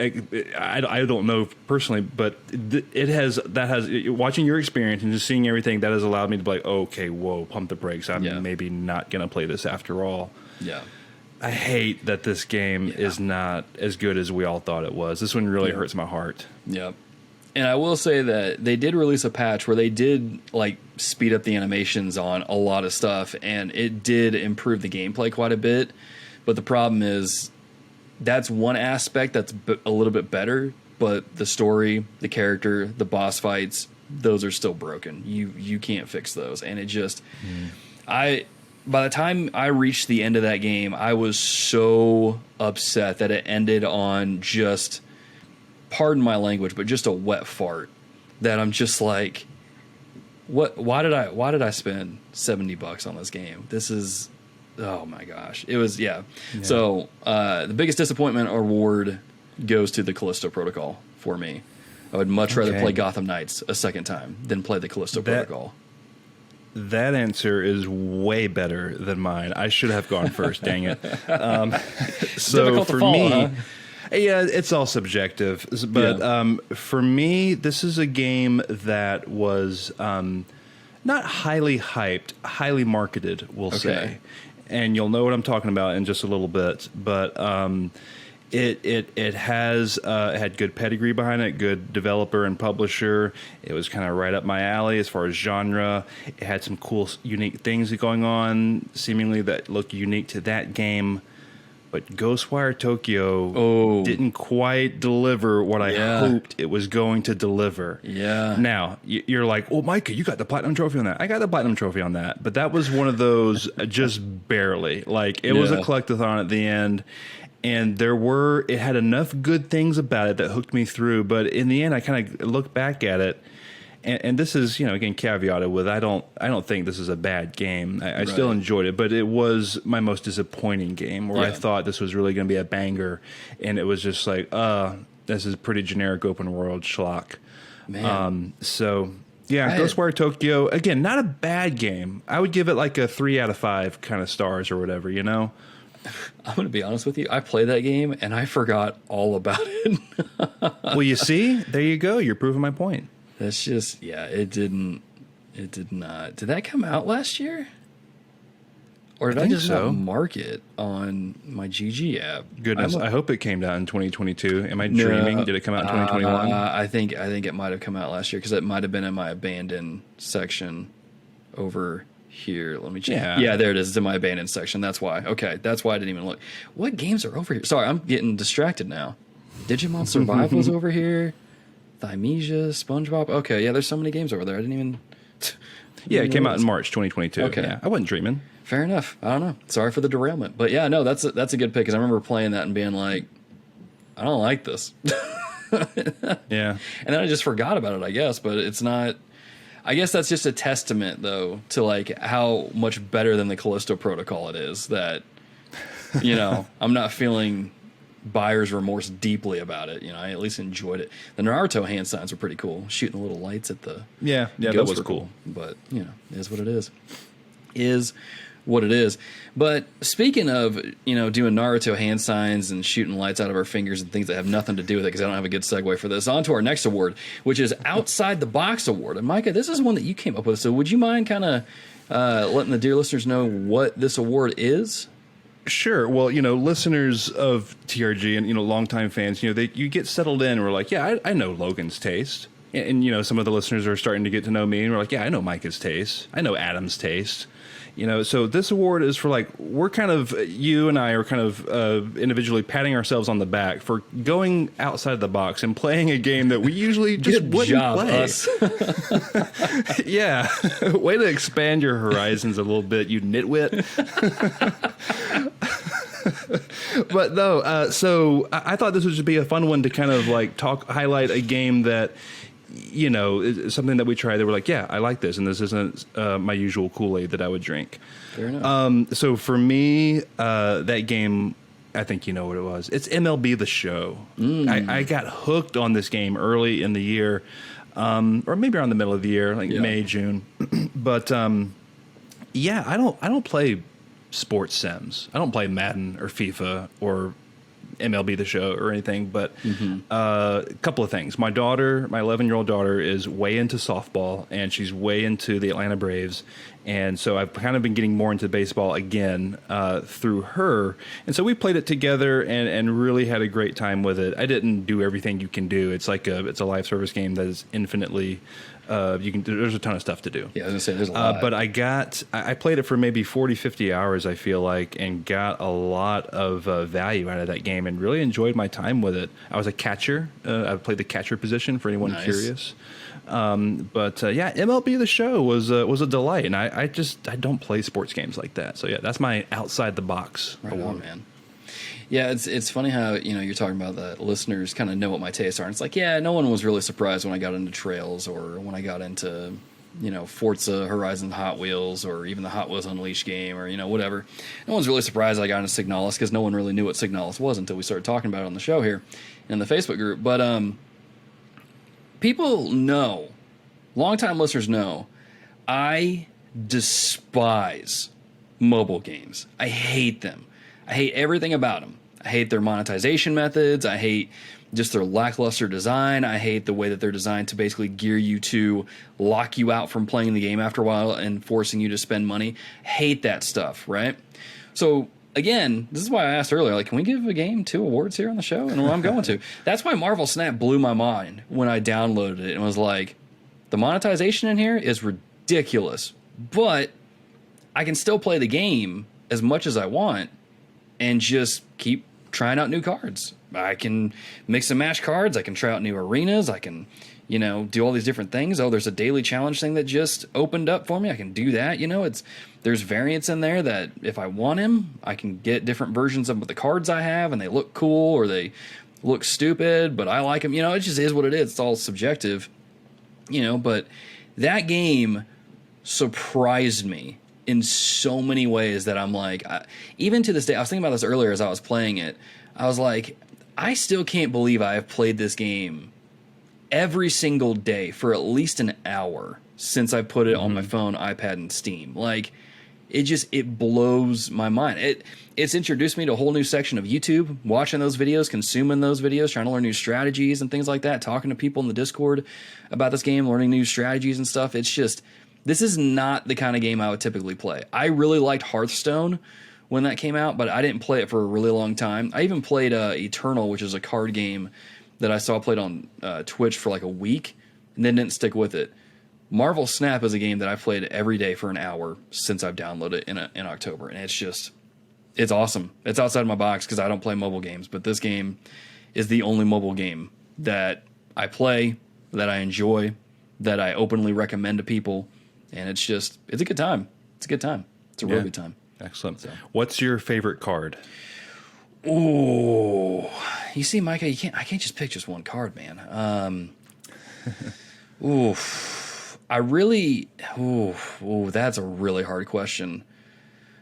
Speaker 2: I don't know personally, but it has watching your experience and just seeing everything that has allowed me to be like, oh, okay, whoa, pump the brakes. I'm maybe not going to play this after all.
Speaker 1: Yeah.
Speaker 2: I hate that this game is not as good as we all thought it was. This one really hurts my heart.
Speaker 1: Yep. And I will say that they did release a patch where they did like speed up the animations on a lot of stuff, and it did improve the gameplay quite a bit. But the problem is that's one aspect that's a little bit better, but the story, the character, the boss fights, those are still broken. You can't fix those. And it just by the time I reached the end of that game, I was so upset that it ended on just, pardon my language, but just a wet fart. That I'm just like, what? Why did I spend $70 on this game? This is, oh my gosh, it was So the biggest disappointment award goes to the Callisto Protocol for me. I would much rather play Gotham Knights a second time than play the Callisto Protocol.
Speaker 2: That answer is way better than mine. I should have gone first. Dang it. So for me,
Speaker 1: huh?
Speaker 2: Yeah, it's all subjective. But for me, this is a game that was not highly hyped, highly marketed, we'll say. And you'll know what I'm talking about in just a little bit. But it has had good pedigree behind it, good developer and publisher. It was kind of right up my alley as far as genre. It had some cool, unique things going on, seemingly that looked unique to that game. But Ghostwire Tokyo didn't quite deliver what I hoped it was going to deliver. Yeah. Now, you're like, well, Micah, you got the Platinum Trophy on that. I got the Platinum Trophy on that. But that was one of those just barely. Like, it was a collectathon at the end. And it had enough good things about it that hooked me through. But in the end, I kind of look back at it, And this is, again, caveated with I don't think this is a bad game. I still enjoyed it, but it was my most disappointing game where I thought this was really going to be a banger, and it was just like, this is pretty generic open world schlock.
Speaker 1: Man.
Speaker 2: So yeah, Ghostwire Tokyo, again, not a bad game. I would give it like a 3 out of 5 kind of stars or whatever,
Speaker 1: I'm going to be honest with you. I played that game and I forgot all about it.
Speaker 2: Well, you see, there you go. You're proving my point.
Speaker 1: That's just, it did not. Did that come out last year? Or did I just not mark it on my GG app?
Speaker 2: Goodness, I hope it came out in 2022. Am I dreaming? Did it come out in 2021?
Speaker 1: I think it might have come out last year because it might have been in my abandoned section over here. Let me check. Yeah, there it is. It's in my abandoned section. That's why. Okay, that's why I didn't even look. What games are over here? Sorry, I'm getting distracted now. Digimon Survival's over here. Thymesia, SpongeBob. Okay, yeah, there's so many games over there. I didn't even...
Speaker 2: Yeah, it came out in March 2022.
Speaker 1: Okay.
Speaker 2: Yeah, I wasn't dreaming.
Speaker 1: Fair enough. I don't know. Sorry for the derailment. But yeah, no, that's a good pick because I remember playing that and being like, I don't like this.
Speaker 2: Yeah.
Speaker 1: And then I just forgot about it, I guess. But it's not... I guess that's just a testament, though, to like how much better than the Callisto Protocol it is that, I'm not feeling buyer's remorse deeply about it. I at least enjoyed it. The Naruto hand signs were pretty cool. Shooting the little lights at the
Speaker 2: that was cool.
Speaker 1: But, it is what it is. Is what it is. But speaking of, doing Naruto hand signs and shooting lights out of our fingers and things that have nothing to do with it, because I don't have a good segue for this, on to our next award, which is Outside the Box Award. And Micah, this is one that you came up with. So would you mind kind of letting the dear listeners know what this award is?
Speaker 2: Sure. Well, listeners of TRG and, longtime fans, you get settled in and we're like, yeah, I know Logan's taste. And, some of the listeners are starting to get to know me and we're like, yeah, I know Micah's taste. I know Adam's taste. So this award is for we're kind of, you and I are kind of individually patting ourselves on the back for going outside the box and playing a game that we usually just wouldn't play. Us. Yeah. Way to expand your horizons a little bit, you nitwit. But no, so I thought this would just be a fun one to kind of highlight a game that, is something that we tried that we're like, yeah, I like this, and this isn't my usual Kool-Aid that I would drink.
Speaker 1: Fair enough.
Speaker 2: So for me, that game, I think you know what it was. It's MLB The Show. I got hooked on this game early in the year, or maybe around the middle of the year, May, June. But yeah, I don't play sports sims. I don't play Madden or FIFA or MLB The Show or anything, but a couple of things. My 11-year-old daughter is way into softball, and she's way into the Atlanta Braves, and so I've kind of been getting more into baseball again through her, and so we played it together and really had a great time with it. I didn't do everything you can do. It's it's a live service game that is infinitely there's a ton of stuff to do.
Speaker 1: Yeah, I was gonna say there's a lot.
Speaker 2: But I played it for maybe 40, 50 hours, I feel like, and got a lot of value out of that game and really enjoyed my time with it. I was a catcher. I played the catcher position for anyone curious. But yeah, MLB The Show was a delight, and I don't play sports games like that. So yeah, that's my outside the box award.
Speaker 1: On, man. Yeah, it's funny how you're talking about that listeners kind of know what my tastes are. And it's like, yeah, no one was really surprised when I got into Trails or when I got into Forza Horizon Hot Wheels or even the Hot Wheels Unleashed game or whatever. No one's really surprised I got into Signalis because no one really knew what Signalis was until we started talking about it on the show here in the Facebook group. But people know, longtime listeners know, I despise mobile games. I hate them. I hate everything about them. I hate their monetization methods. I hate just their lackluster design. I hate the way that they're designed to basically gear you to lock you out from playing the game after a while and forcing you to spend money. Hate that stuff, right? So, again, this is why I asked earlier, can we give a game 2 awards here on the show? And I'm going to. That's why Marvel Snap blew my mind when I downloaded it and was like, the monetization in here is ridiculous, but I can still play the game as much as I want and just keep trying out new cards. I can mix and match cards. I can try out new arenas. I can, do all these different things. Oh, there's a daily challenge thing that just opened up for me. I can do that. There's variants in there that if I want him, I can get different versions of the cards I have, and they look cool or they look stupid, but I like them. It just is what it is. It's all subjective. But that game surprised me in so many ways that I'm like, even to this day, I was thinking about this earlier as I was playing it. I was like, I still can't believe I have played this game every single day for at least an hour since I put it on my phone, iPad, and Steam. Like, it blows my mind. It's introduced me to a whole new section of YouTube, watching those videos, consuming those videos, trying to learn new strategies and things like that, talking to people in the Discord about this game, learning new strategies and stuff. It's just, this is not the kind of game I would typically play. I really liked Hearthstone when that came out, but I didn't play it for a really long time. I even played Eternal, which is a card game that I saw played on Twitch for like a week, and then didn't stick with it. Marvel Snap is a game that I've played every day for an hour since I've downloaded it in October, and it's awesome. It's outside of my box because I don't play mobile games, but this game is the only mobile game that I play, that I enjoy, that I openly recommend to people, and it's a good time. It's a good time. It's a real good time.
Speaker 2: Excellent. So. What's your favorite card?
Speaker 1: Oh, you see, Micah, I can't just pick just one card, man. That's a really hard question.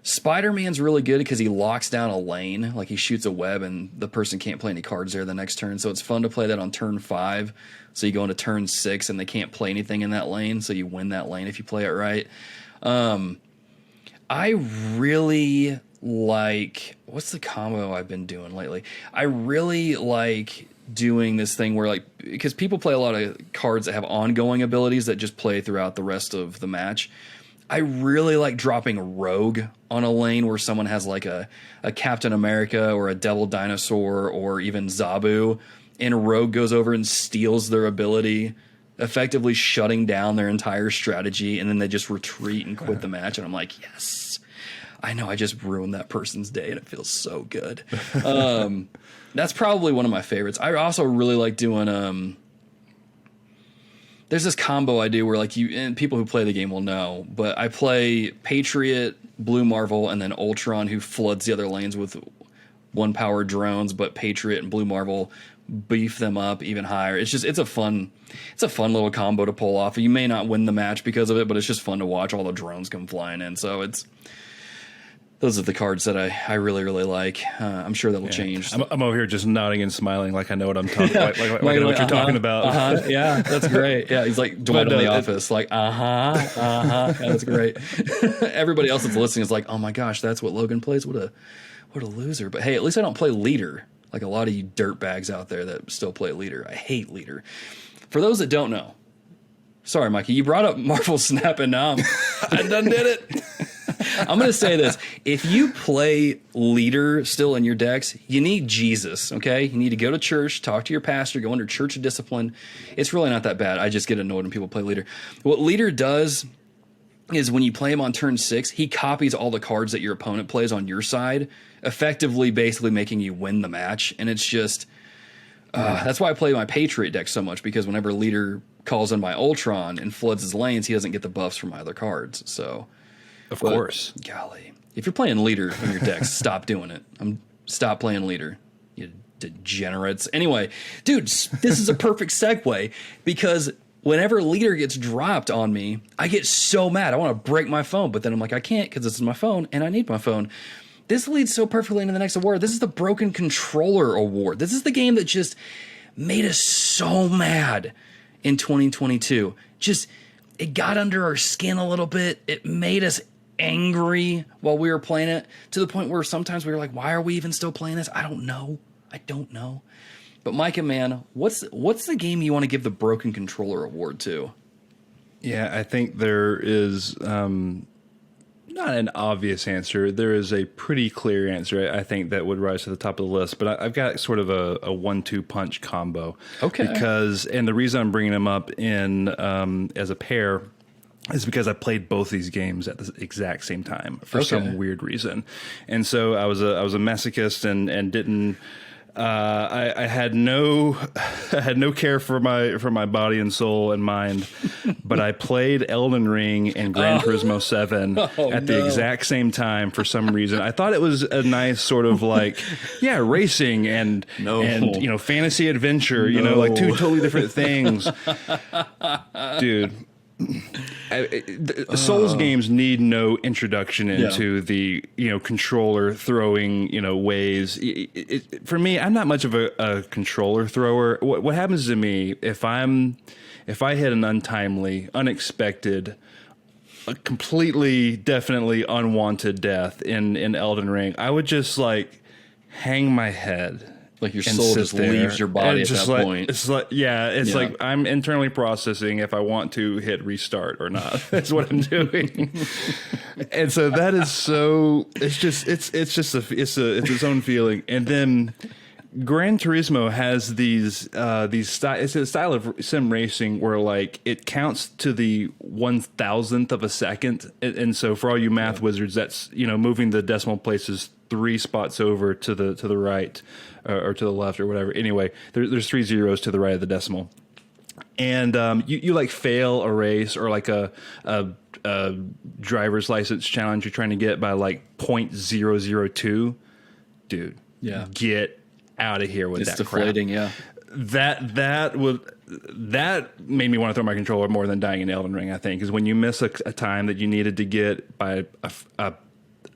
Speaker 1: Spider-Man's really good because he locks down a lane, like he shoots a web and the person can't play any cards there the next turn. So it's fun to play that on turn 5. So you go into turn 6 and they can't play anything in that lane. So you win that lane if you play it right. I really like, what's the combo I've been doing lately? I really like doing this thing where, like, because people play a lot of cards that have ongoing abilities that just play throughout the rest of the match. I really like dropping a rogue on a lane where someone has like a Captain America or a Devil Dinosaur or even Zabu, and rogue goes over and steals their ability, effectively shutting down their entire strategy, and then they just retreat and quit the match. And I'm like, yes, I know I just ruined that person's day, and it feels so good. That's probably one of my favorites. I also really like doing there's this combo I do where, like, and people who play the game will know, but I play Patriot, Blue Marvel, and then Ultron, who floods the other lanes with 1-power drones, but Patriot and Blue Marvel beef them up even higher. It's a fun little combo to pull off. You may not win the match because of it, but it's just fun to watch all the drones come flying in. So those are the cards that I really, really like. I'm sure that'll change.
Speaker 2: I'm over here just nodding and smiling like I know what I'm talking like I know what you're talking about.
Speaker 1: Yeah, that's great. Yeah, he's like Dwight in The Office, like, Yeah, that's great. Everybody else that's listening is like, oh my gosh, that's what Logan plays? What a loser. But hey, at least I don't play Leader, like a lot of you dirtbags out there that still play Leader. I hate Leader. For those that don't know, sorry, Mikey, you brought up Marvel Snap, and now I done did it. I'm going to say this. If you play Leader still in your decks, you need Jesus, okay? You need to go to church, talk to your pastor, go under church of discipline. It's really not that bad. I just get annoyed when people play Leader. What Leader does is when you play him on turn 6, he copies all the cards that your opponent plays on your side, effectively basically making you win the match. And it's just... that's why I play my Patriot deck so much, because whenever Leader calls in my Ultron and floods his lanes, he doesn't get the buffs from my other cards, so...
Speaker 2: Of course.
Speaker 1: Golly. If you're playing Leader in your decks, stop doing it. Stop playing Leader, you degenerates. Anyway, dude, this is a perfect segue, because whenever Leader gets dropped on me, I get so mad. I want to break my phone, but then I'm like, I can't, because this is my phone, and I need my phone. This leads so perfectly into the next award. This is the Broken Controller Award. This is the game that just made us so mad in 2022. It got under our skin a little bit. It made us angry while we were playing it, to the point where sometimes we were like, why are we even still playing this? I don't know. But Micah, man, what's the game you want to give the Broken Controller Award to?
Speaker 2: Yeah, I think there is not an obvious answer. There is a pretty clear answer, I think, that would rise to the top of the list. But I've got sort of a 1-2 punch combo.
Speaker 1: Okay.
Speaker 2: And the reason I'm bringing them up in as a pair is because I played both these games at the exact same time for some weird reason. And so I was a masochist and didn't... I had no I had no care for my body and soul and mind, but I played Elden Ring and Gran Turismo 7 at the exact same time for some reason. I thought it was a nice sort of like, yeah, racing and fantasy adventure, like two totally different things. Dude. Souls games need no introduction into the controller throwing ways. For me, I'm not much of a controller thrower. What happens to me if I hit an untimely, unexpected, a completely, definitely unwanted death in Elden Ring, I would just like hang my head.
Speaker 1: Like your soul just leaves your body at that point.
Speaker 2: It's like, like I'm internally processing if I want to hit restart or not. That's what I'm doing. And so that is so. It's its own feeling. And then Gran Turismo has these it's a style of sim racing where like it counts to the 1,000th of a second, and so for all you math wizards, that's moving the decimal places 3 spots over to the right. Or to the left or whatever. Anyway, there's 3 zeros to the right of the decimal. And you like fail a race or like a driver's license challenge you're trying to get by like 0.002. Dude, get out of here with
Speaker 1: it's
Speaker 2: that
Speaker 1: deflating,
Speaker 2: crap. That made me want to throw my controller more than dying in Elden Ring, I think, is when you miss a time that you needed to get by a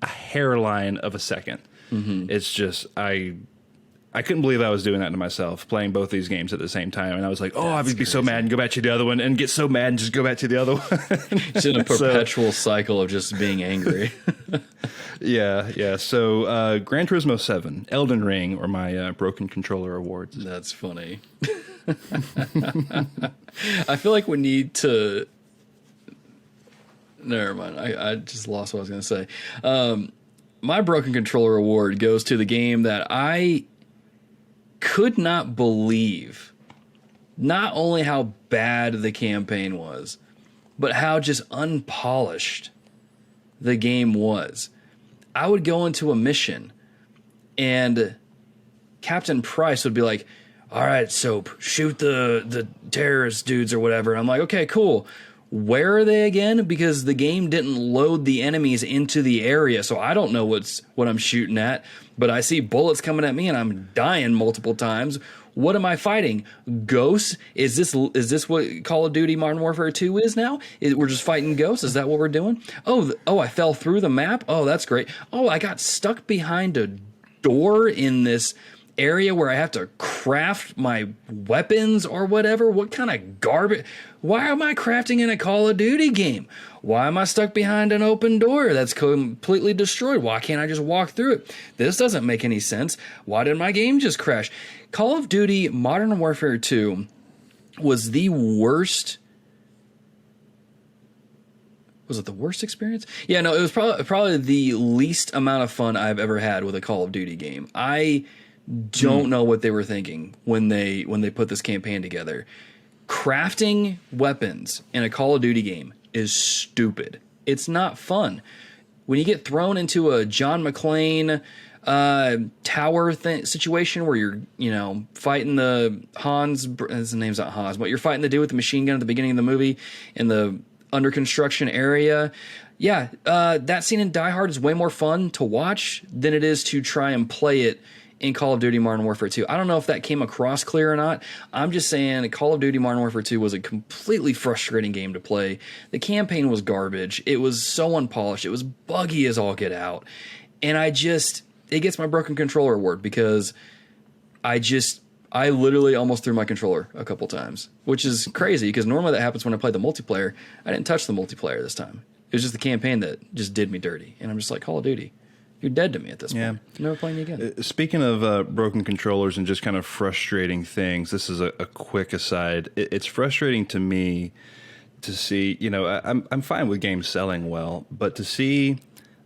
Speaker 2: hairline of a second. Mm-hmm. It's just I couldn't believe I was doing that to myself, playing both these games at the same time. And I was like, I would be so mad and go back to the other one and get so mad and just go back to the other one.
Speaker 1: It's in a perpetual cycle of just being angry.
Speaker 2: Yeah. So Gran Turismo 7, Elden Ring, or my Broken Controller Awards.
Speaker 1: That's funny. I feel like we need to... Never mind. I just lost what I was going to say. My Broken Controller Award goes to the game that I could not believe not only how bad the campaign was, but how just unpolished the game was. I would go into a mission and Captain Price would be like, all right, Soap, shoot the terrorist dudes or whatever. And I'm like, okay, cool. Where are they again? Because the game didn't load the enemies into the area, so I don't know what I'm shooting at. But I see bullets coming at me, and I'm dying multiple times. What am I fighting? Ghosts? Is this what Call of Duty Modern Warfare 2 is now? We're just fighting ghosts? Is that what we're doing? Oh, I fell through the map? Oh, that's great. Oh, I got stuck behind a door in this area where I have to craft my weapons or whatever. What kind of garbage? Why am I crafting in a Call of Duty game? Why am I stuck behind an open door that's completely destroyed? Why can't I just walk through it? This doesn't make any sense. Why did my game just crash? Call of Duty Modern Warfare 2 was the worst. Was it the worst experience? Yeah, no, it was probably the least amount of fun I've ever had with a Call of Duty game. I don't know what they were thinking when they put this campaign together. Crafting weapons in a Call of Duty game is stupid. It's not fun. When you get thrown into a John McClane tower situation where you're fighting the Hans, his name's not Hans, but you're fighting the dude with the machine gun at the beginning of the movie in the under construction area. Yeah, that scene in Die Hard is way more fun to watch than it is to try and play it in Call of Duty Modern Warfare 2. I don't know if that came across clear or not. I'm just saying Call of Duty Modern Warfare 2 was a completely frustrating game to play. The campaign was garbage. It was so unpolished. It was buggy as all get out. And it gets my Broken Controller Award because I literally almost threw my controller a couple times, which is crazy because normally that happens when I play the multiplayer. I didn't touch the multiplayer this time. It was just the campaign that just did me dirty. And I'm just like, Call of Duty, you're dead to me at this point. I'm never playing you again.
Speaker 2: Speaking of broken controllers and just kind of frustrating things, this is a quick aside. It's frustrating to me to see, I'm fine with games selling well, but to see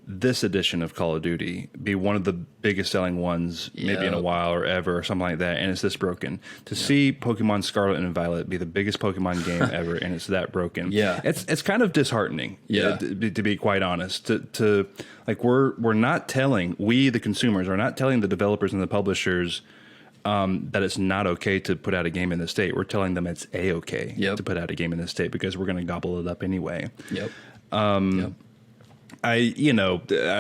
Speaker 2: this edition of Call of Duty be one of the biggest selling ones maybe in a while or ever or something like that, and it's this broken. To see Pokemon Scarlet and Violet be the biggest Pokemon game ever and it's that broken. It's kind of disheartening. To be quite honest. To like we're not telling, we the consumers are not telling the developers and the publishers that it's not okay to put out a game in this state. We're telling them it's A-okay to put out a game in this state because we're going to gobble it up anyway.
Speaker 1: Yep.
Speaker 2: I don't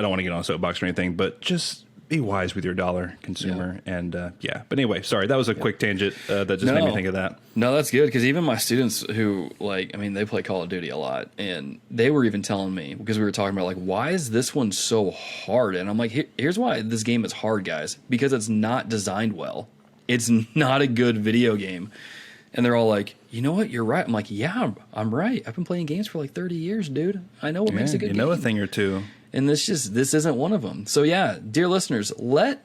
Speaker 2: want to get on a soapbox or anything, but just be wise with your dollar, consumer. And but anyway, sorry, that was a quick tangent that just made me think of that.
Speaker 1: No, that's good, because even my students who, they play Call of Duty a lot, and they were even telling me, because we were talking about, why is this one so hard? And I'm like, here's why this game is hard, guys, because it's not designed well. It's not a good video game. And they're all like, you know what, you're right. I'm like, yeah, I'm right. I've been playing games for 30 years, dude. I know what makes a good game.
Speaker 2: You know a thing or two.
Speaker 1: And this isn't one of them. So yeah, dear listeners, let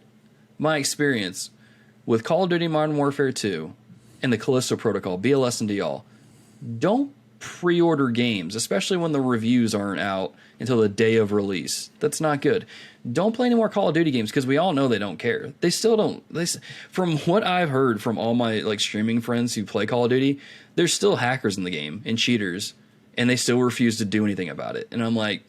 Speaker 1: my experience with Call of Duty Modern Warfare 2 and the Callisto Protocol be a lesson to y'all. Don't pre-order games, especially when the reviews aren't out until the day of release. That's not good. Don't play any more Call of Duty games, because we all know they don't care. They still don't. From what I've heard from all my streaming friends who play Call of Duty, there's still hackers in the game and cheaters, and they still refuse to do anything about it. And I'm like,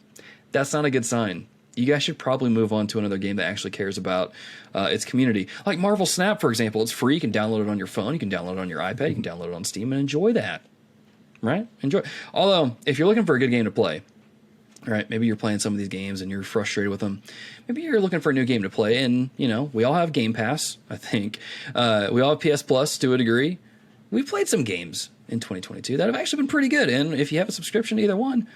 Speaker 1: that's not a good sign. You guys should probably move on to another game that actually cares about its community. Like Marvel Snap, for example. It's free. You can download it on your phone. You can download it on your iPad. You can download it on Steam and enjoy that. Right? Enjoy. Although, if you're looking for a good game to play, all right, maybe you're playing some of these games and you're frustrated with them. Maybe you're looking for a new game to play, and, we all have Game Pass, I think. We all have PS Plus to a degree. We've played some games in 2022 that have actually been pretty good, and if you have a subscription to either one,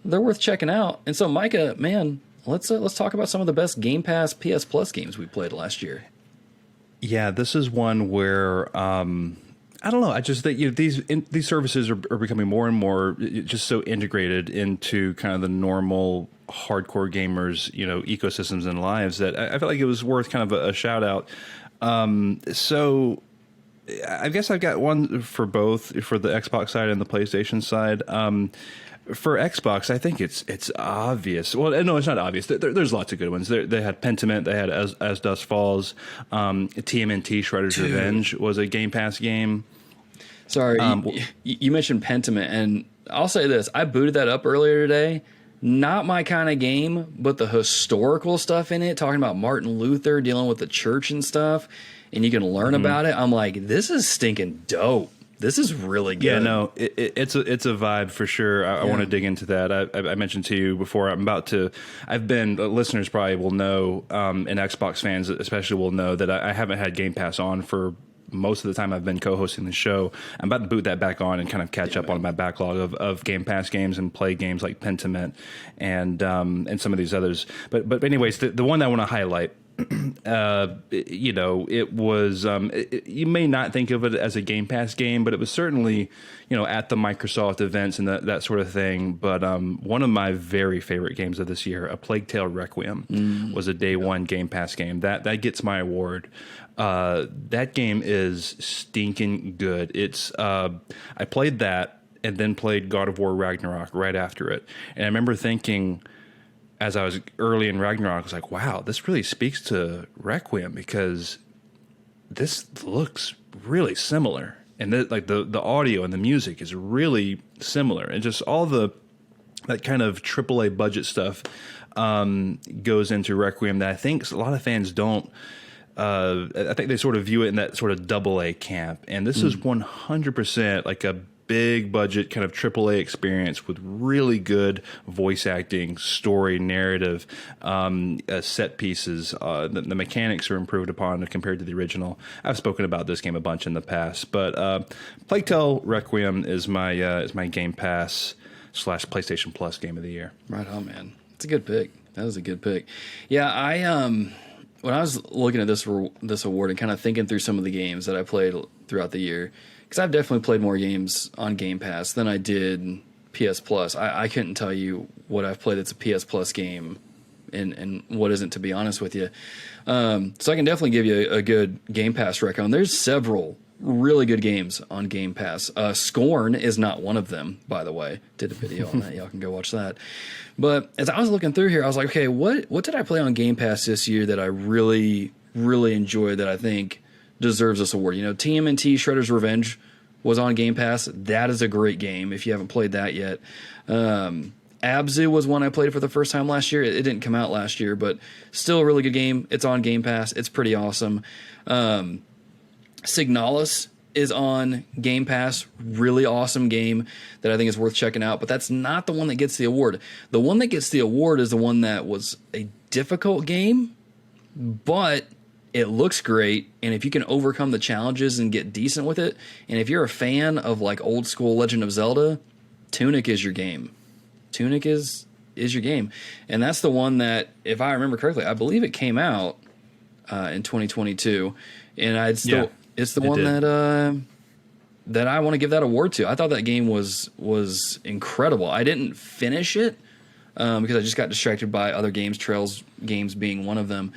Speaker 1: they're worth checking out. And so, Micah, man, let's talk about some of the best Game Pass PS Plus games we played last year.
Speaker 2: Yeah, this is one where I don't know. I just think these services are becoming more and more just so integrated into kind of the normal hardcore gamers ecosystems and lives that I felt like it was worth kind of a shout out. So I guess I've got one for both, for the Xbox side and the PlayStation side. For Xbox, I think it's obvious. Well, no, it's not obvious. There's lots of good ones. They had Pentiment. They had As Dusk Falls. TMNT Shredder's Revenge was a Game Pass game.
Speaker 1: Sorry, you mentioned Pentiment, and I'll say this. I booted that up earlier today. Not my kind of game, but the historical stuff in it, talking about Martin Luther, dealing with the church and stuff, and you can learn about it. I'm like, this is stinking dope. This is really good.
Speaker 2: Yeah, no, it's a vibe for sure. I want to dig into that. I mentioned to you before, listeners probably will know, and Xbox fans especially will know that I haven't had Game Pass on for most of the time I've been co-hosting the show. I'm about to boot that back on and kind of catch up on my backlog of Game Pass games and play games like Pentiment and some of these others. But anyways, the one I want to highlight, it was, you may not think of it as a Game Pass game, but it was certainly, at the Microsoft events and that sort of thing. But one of my very favorite games of this year, A Plague Tale Requiem, was a day one Game Pass game. That gets my award. That game is stinking good. It's I played that and then played God of War Ragnarok right after it. And I remember thinking, as I was early in Ragnarok, I was like, wow, this really speaks to Requiem, because this looks really similar. And the audio and the music is really similar. And just all that kind of AAA budget stuff goes into Requiem that I think a lot of fans don't. I think they sort of view it in that sort of AA camp. And this is 100% like a big budget kind of AAA experience with really good voice acting, story, narrative, set pieces. The mechanics are improved upon compared to the original. I've spoken about this game a bunch in the past, but Plague Tale Requiem is my Game Pass / PlayStation Plus game of the year.
Speaker 1: Right on, man. It's a good pick. That was a good pick. Yeah, I when I was looking at this award and kind of thinking through some of the games that I played throughout the year, because I've definitely played more games on Game Pass than I did PS Plus. I couldn't tell you what I've played that's a PS Plus game and what isn't, to be honest with you. So I can definitely give you a good Game Pass record. And there's several really good games on Game Pass. Scorn is not one of them, by the way. Did a video on that. Y'all can go watch that. But as I was looking through here, I was like, okay, what did I play on Game Pass this year that I really, really enjoyed that I think deserves this award? TMNT Shredder's Revenge was on Game Pass. That is a great game if you haven't played that yet. Abzu was one I played for the first time last year. It didn't come out last year, but still a really good game. It's on Game Pass. It's pretty awesome. Signalis is on Game Pass. Really awesome game that I think is worth checking out, but that's not the one that gets the award. The one that gets the award is the one that was a difficult game, but it looks great, and if you can overcome the challenges and get decent with it, and if you're a fan of like old school Legend of Zelda, Tunic is your game. Tunic is your game. And that's the one that, if I remember correctly, I believe it came out in 2022, and it's the one that I want to give that award to. I thought that game was incredible. I didn't finish it because I just got distracted by other games, Trails games being one of them.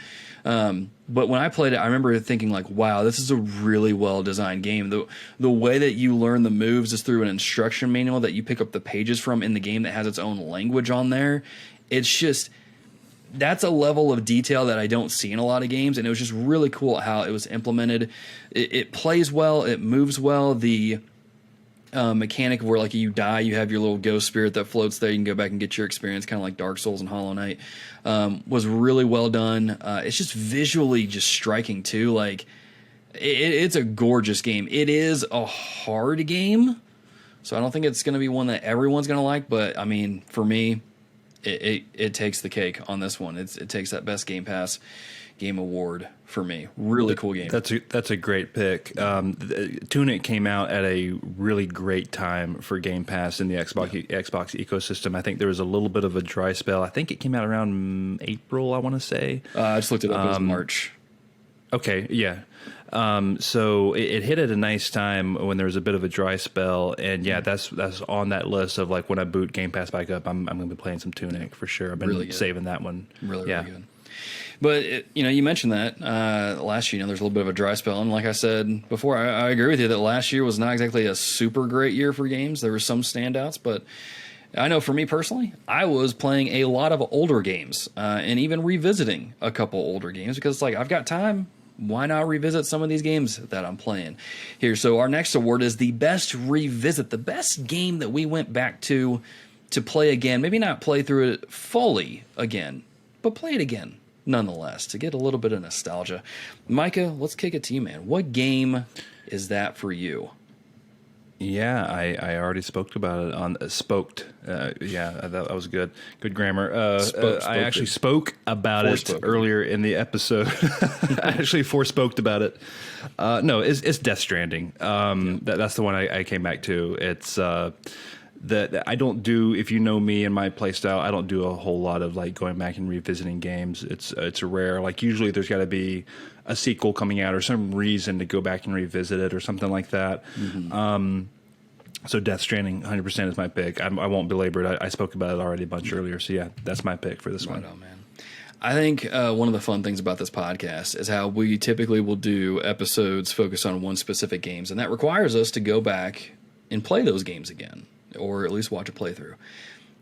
Speaker 1: But when I played it, I remember thinking like, wow, this is a really well-designed game. The way that you learn the moves is through an instruction manual that you pick up the pages from in the game that has its own language on there. It's just, that's a level of detail that I don't see in a lot of games, and it was just really cool how it was implemented. It plays well, it moves well. The mechanic where like you die, you have your little ghost spirit that floats there. You can go back and get your experience, kind of like Dark Souls and Hollow Knight. Was really well done. It's just visually just striking too. Like it's a gorgeous game. It is a hard game, so I don't think it's going to be one that everyone's going to like. But I mean, for me, it takes the cake on this one. It takes that best Game Pass game award for me. Really cool game.
Speaker 2: That's a great pick. Tunic came out at a really great time for Game Pass in the Xbox ecosystem. I think there was a little bit of a dry spell. I think it came out around April, I want to say.
Speaker 1: I just looked it up. It was March.
Speaker 2: Okay, yeah. So it hit at a nice time when there was a bit of a dry spell, and yeah, that's on that list of like when I boot Game Pass back up, I'm going to be playing some Tunic for sure. I've been really saving that one.
Speaker 1: Really good. But, you mentioned that last year, there's a little bit of a dry spell. And like I said before, I agree with you that last year was not exactly a super great year for games. There were some standouts, but I know for me personally, I was playing a lot of older games and even revisiting a couple older games because it's like, I've got time. Why not revisit some of these games that I'm playing here? So our next award is the best revisit, the best game that we went back to play again. Maybe not play through it fully again, but play it again nonetheless to get a little bit of nostalgia. Micah, let's kick it to you, man. What game is that for you?
Speaker 2: Yeah, I already spoke about it on spoked. That was good. Good grammar. I actually spoke about it earlier in the episode. I actually forespoked about it. No, it's Death Stranding. That's the one I came back to. It's that I don't do. If you know me and my play style, I don't do a whole lot of like going back and revisiting games. It's rare. Like usually there's got to be a sequel coming out or some reason to go back and revisit it or something like that. Mm-hmm. So Death Stranding 100% is my pick. I won't belabor it. I spoke about it already a bunch earlier. So yeah, that's my pick for this one.
Speaker 1: On, man. I think one of the fun things about this podcast is how we typically will do episodes focused on one specific games, and that requires us to go back and play those games again, or at least watch a playthrough.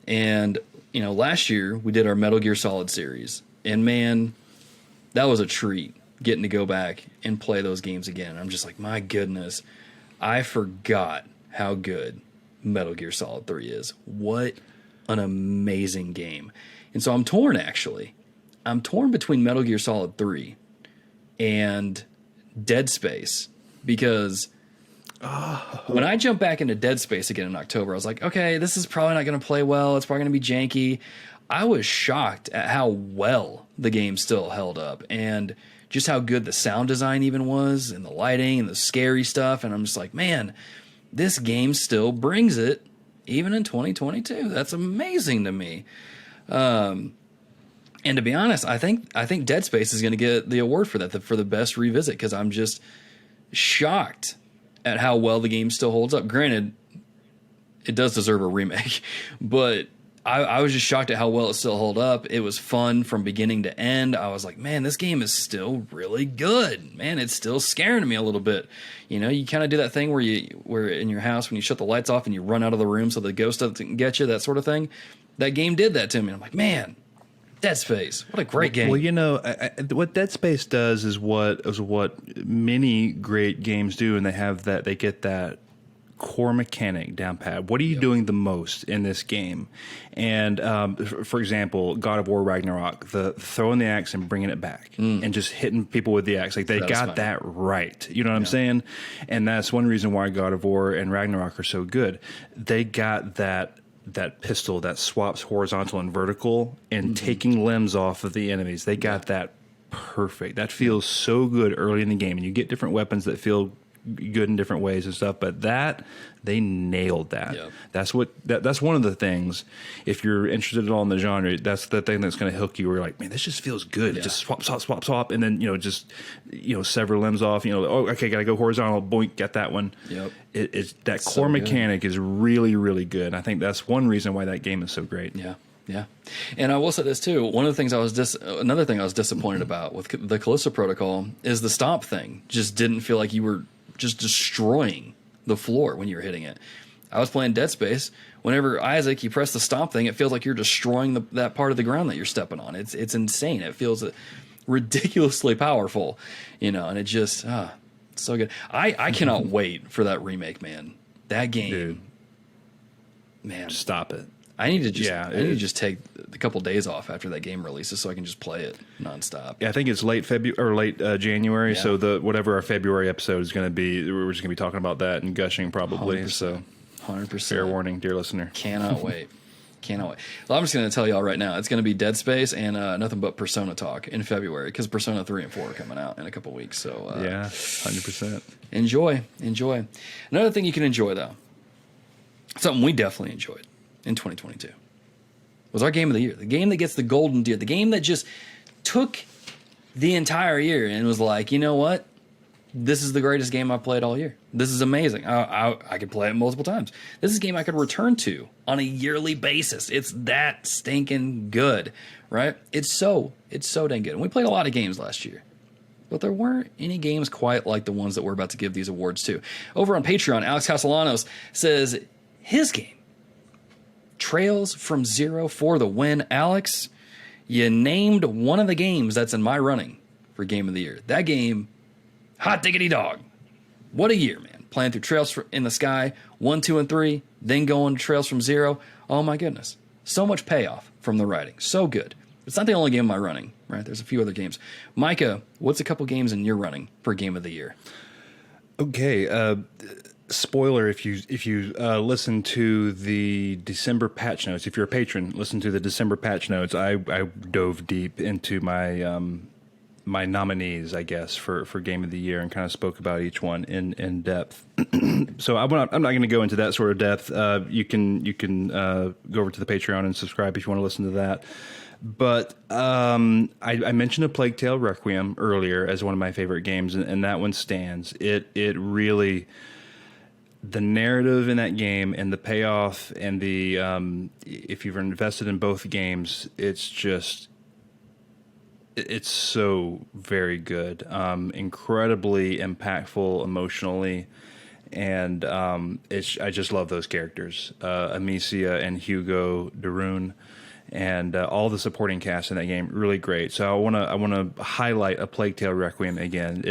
Speaker 1: And, last year we did our Metal Gear Solid series, and man, that was a treat getting to go back and play those games again. I'm just like, my goodness, I forgot how good Metal Gear Solid 3 is. What an amazing game. And so I'm torn, actually. I'm torn between Metal Gear Solid 3 and Dead Space, because when I jump back into Dead Space again in October, I was like, okay, this is probably not going to play well. It's probably going to be janky. I was shocked at how well the game still held up and just how good the sound design even was and the lighting and the scary stuff. And I'm just like, man, this game still brings it even in 2022. That's amazing to me. And to be honest, I think Dead Space is going to get the award for that, for the best revisit, because I'm just shocked at how well the game still holds up. Granted, it does deserve a remake, but I was just shocked at how well it still held up. It was fun from beginning to end. I was like, man, this game is still really good. Man, it's still scaring me a little bit. You kind of do that thing where in your house when you shut the lights off and you run out of the room so the ghost doesn't get you, that sort of thing. That game did that to me. I'm like, man, Dead Space, what a great game.
Speaker 2: Well, what Dead Space does is what many great games do, and they get that core mechanic down pat. What are you doing the most in this game? And for example, God of War Ragnarok, the throwing the axe and bringing it back and just hitting people with the axe. Like they got that right. You know what I'm saying? And that's one reason why God of War and Ragnarok are so good. They got that pistol that swaps horizontal and vertical and taking limbs off of the enemies. They got that perfect. That feels so good early in the game, and you get different weapons that feel good in different ways and stuff, but they nailed that. That's one of the things, if you're interested at all in the genre, that's the thing that's going to hook you, where you're like, man, this just feels good. Just swap, and then just sever limbs off, oh, okay, gotta go horizontal, boink, get that one. It's that core so mechanic is really, really good. I think that's one reason why that game is so great.
Speaker 1: Yeah, and I will say this too. Another thing I was disappointed about with the Callisto Protocol is the stomp thing. Just didn't feel like you were just destroying the floor when you were hitting it. I was playing Dead Space. Whenever Isaac, you press the stomp thing, it feels like you're destroying that part of the ground that you're stepping on. It's insane. It feels ridiculously powerful, and it just so good. I cannot wait for that remake, man. That game,
Speaker 2: dude,
Speaker 1: man,
Speaker 2: stop it.
Speaker 1: I need to just take a couple days off after that game releases so I can just play it nonstop.
Speaker 2: Yeah, I think it's late February or late January. Yeah. So whatever our February episode is going to be, we're just going to be talking about that and gushing probably. 100%. So
Speaker 1: 100%.
Speaker 2: Fair warning, dear listener.
Speaker 1: Cannot wait. Cannot wait. Well, I'm just going to tell y'all right now, it's going to be Dead Space and nothing but Persona talk in February, because Persona 3 and 4 are coming out in a couple weeks. So
Speaker 2: yeah, 100%.
Speaker 1: Enjoy. Another thing you can enjoy, though, something we definitely enjoyed in 2022 was our game of the year, the game that gets the golden deer, the game that just took the entire year and was like, you know what, this is the greatest game I've played all year. This is amazing. I could play it multiple times. This is a game I could return to on a yearly basis. It's that stinking good, right? It's so dang good. And we played a lot of games last year, but there weren't any games quite like the ones that we're about to give these awards to. Over on Patreon, Alex Castellanos says his game, Trails from Zero, for the win. Alex, you named one of the games that's in my running for Game of the Year. That game, hot diggity dog. What a year, man. Playing through Trails in the Sky, 1, 2, and 3, then going to Trails from Zero. Oh, my goodness. So much payoff from the writing. So good. It's not the only game in my running, right? There's a few other games. Micah, what's a couple games in your running for Game of the Year?
Speaker 2: Okay, spoiler, if you listen to the December patch notes, if you're a patron, listen to the December patch notes. I dove deep into my my nominees, I guess, for Game of the Year, and kind of spoke about each one in depth. So I'm not going to go into that sort of depth. You can go over to the Patreon and subscribe if you want to listen to that. But I mentioned A Plague Tale Requiem earlier as one of my favorite games, and that one stands. It really, the narrative in that game and the payoff and the if you've invested in both games, it's so very good, incredibly impactful emotionally, and I just love those characters, Amicia and Hugo Darun, and all the supporting cast in that game, really great. So I want to highlight A Plague Tale Requiem again.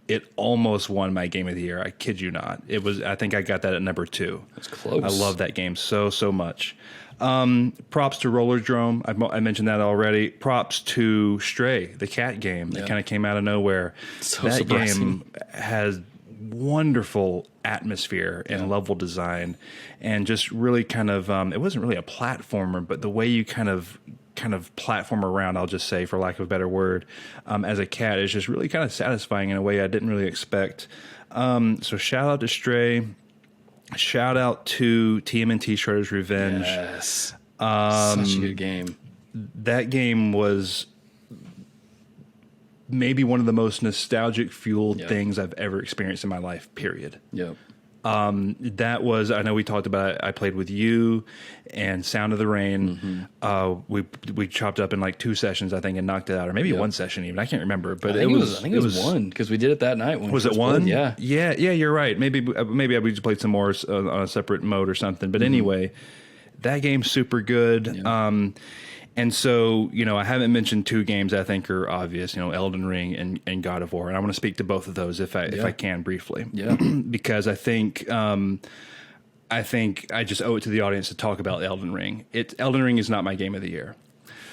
Speaker 2: It almost won my Game of the Year. I kid you not. I think I got that at number 2.
Speaker 1: That's close.
Speaker 2: I love that game so much. Props to Rollerdrome. I mentioned that already. Props to Stray, the cat game that kind of came out of nowhere.
Speaker 1: So
Speaker 2: that
Speaker 1: surprising.
Speaker 2: Game has wonderful atmosphere and level design, and just really kind of it wasn't really a platformer, but the way you kind of platform around, I'll just say, for lack of a better word, as a cat is just really kind of satisfying in a way I didn't really expect. So shout out to Stray. Shout out to TMNT Shredder's Revenge.
Speaker 1: Yes. Such a good game.
Speaker 2: That game was maybe one of the most nostalgic fueled things I've ever experienced in my life, period.
Speaker 1: Yep.
Speaker 2: That was, I know we talked about it. I played with you and Sound of the Rain. We chopped up in like 2 sessions, I think, and knocked it out, or maybe 1 session even. I can't remember, but
Speaker 1: I think it was 1, because we did it that night.
Speaker 2: Was it 1?
Speaker 1: Yeah.
Speaker 2: Yeah. You're right. Maybe we just played some more on a separate mode or something. But anyway, that game's super good. Yeah. And so, I haven't mentioned two games I think are obvious, Elden Ring and God of War. And I want to speak to both of those if I can briefly.
Speaker 1: Yeah.
Speaker 2: Because I think I just owe it to the audience to talk about Elden Ring. Elden Ring is not my game of the year.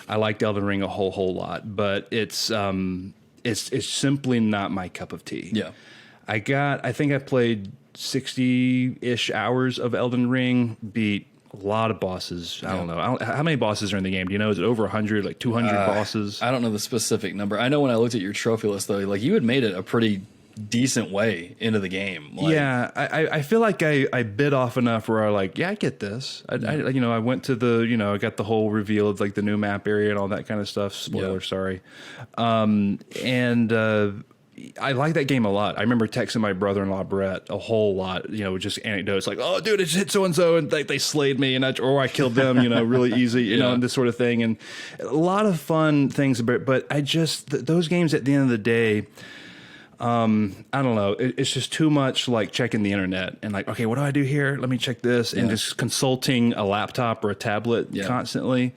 Speaker 2: I liked Elden Ring a whole lot, but it's simply not my cup of tea.
Speaker 1: Yeah.
Speaker 2: I think I played 60-ish hours of Elden Ring, beat a lot of bosses. I don't know. How many bosses are in the game? Do you know? Is it over 100, like 200 bosses?
Speaker 1: I don't know the specific number. I know when I looked at your trophy list, though, like you had made it a pretty decent way into the game.
Speaker 2: Yeah, I feel like I bit off enough where I get this. I went to I got the whole reveal of like the new map area and all that kind of stuff. Spoiler, sorry. I like that game a lot. I remember texting my brother-in-law Brett a whole lot, just anecdotes like, "Oh, dude, it just hit so and so, and they slayed me, and or I killed them, really easy, you know, and this sort of thing." And a lot of fun things about it. But I just those games at the end of the day, I don't know. It's just too much like checking the internet and like, okay, what do I do here? Let me check this, and just consulting a laptop or a tablet constantly.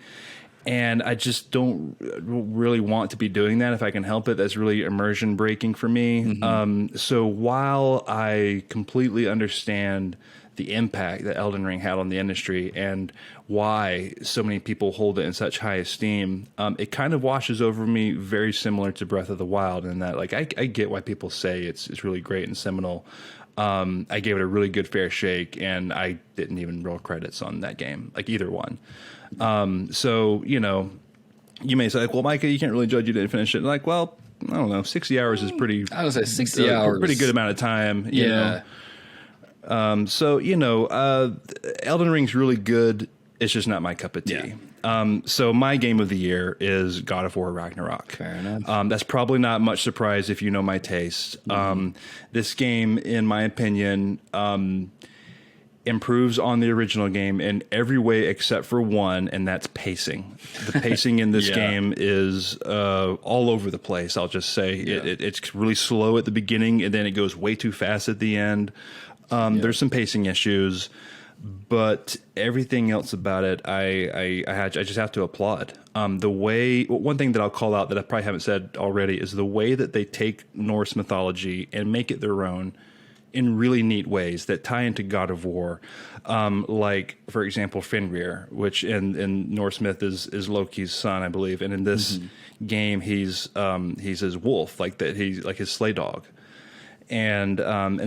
Speaker 2: And I just don't really want to be doing that if I can help it. That's really immersion breaking for me. So while I completely understand the impact that Elden Ring had on the industry and why so many people hold it in such high esteem, it kind of washes over me very similar to Breath of the Wild in that, like, I get why people say it's really great and seminal. I gave it a really good fair shake, and I didn't even roll credits on that game, like either one. So, you may say, like, well, Micah, you can't really judge, you didn't finish it. Like, well, I don't know, 60 hours is pretty...
Speaker 1: I would say 60 hours.
Speaker 2: Pretty good amount of time, you know. So, Elden Ring's really good. It's just not my cup of tea. So my game of the year is God of War Ragnarok.
Speaker 1: Fair enough.
Speaker 2: That's probably not much surprise if you know my taste. This game, in my opinion, improves on the original game in every way except for one, and that's pacing. The pacing in this game is all over the place, I'll just say. It's really slow at the beginning, and then it goes way too fast at the end. There's some pacing issues, but everything else about it, I just have to applaud. One thing that I'll call out that I probably haven't said already is the way that they take Norse mythology and make it their own in really neat ways that tie into God of War. Like, for example, Fenrir, which in Norse myth is Loki's son, I believe. And in this game, he's his wolf, like that. He's like his sleigh dog. And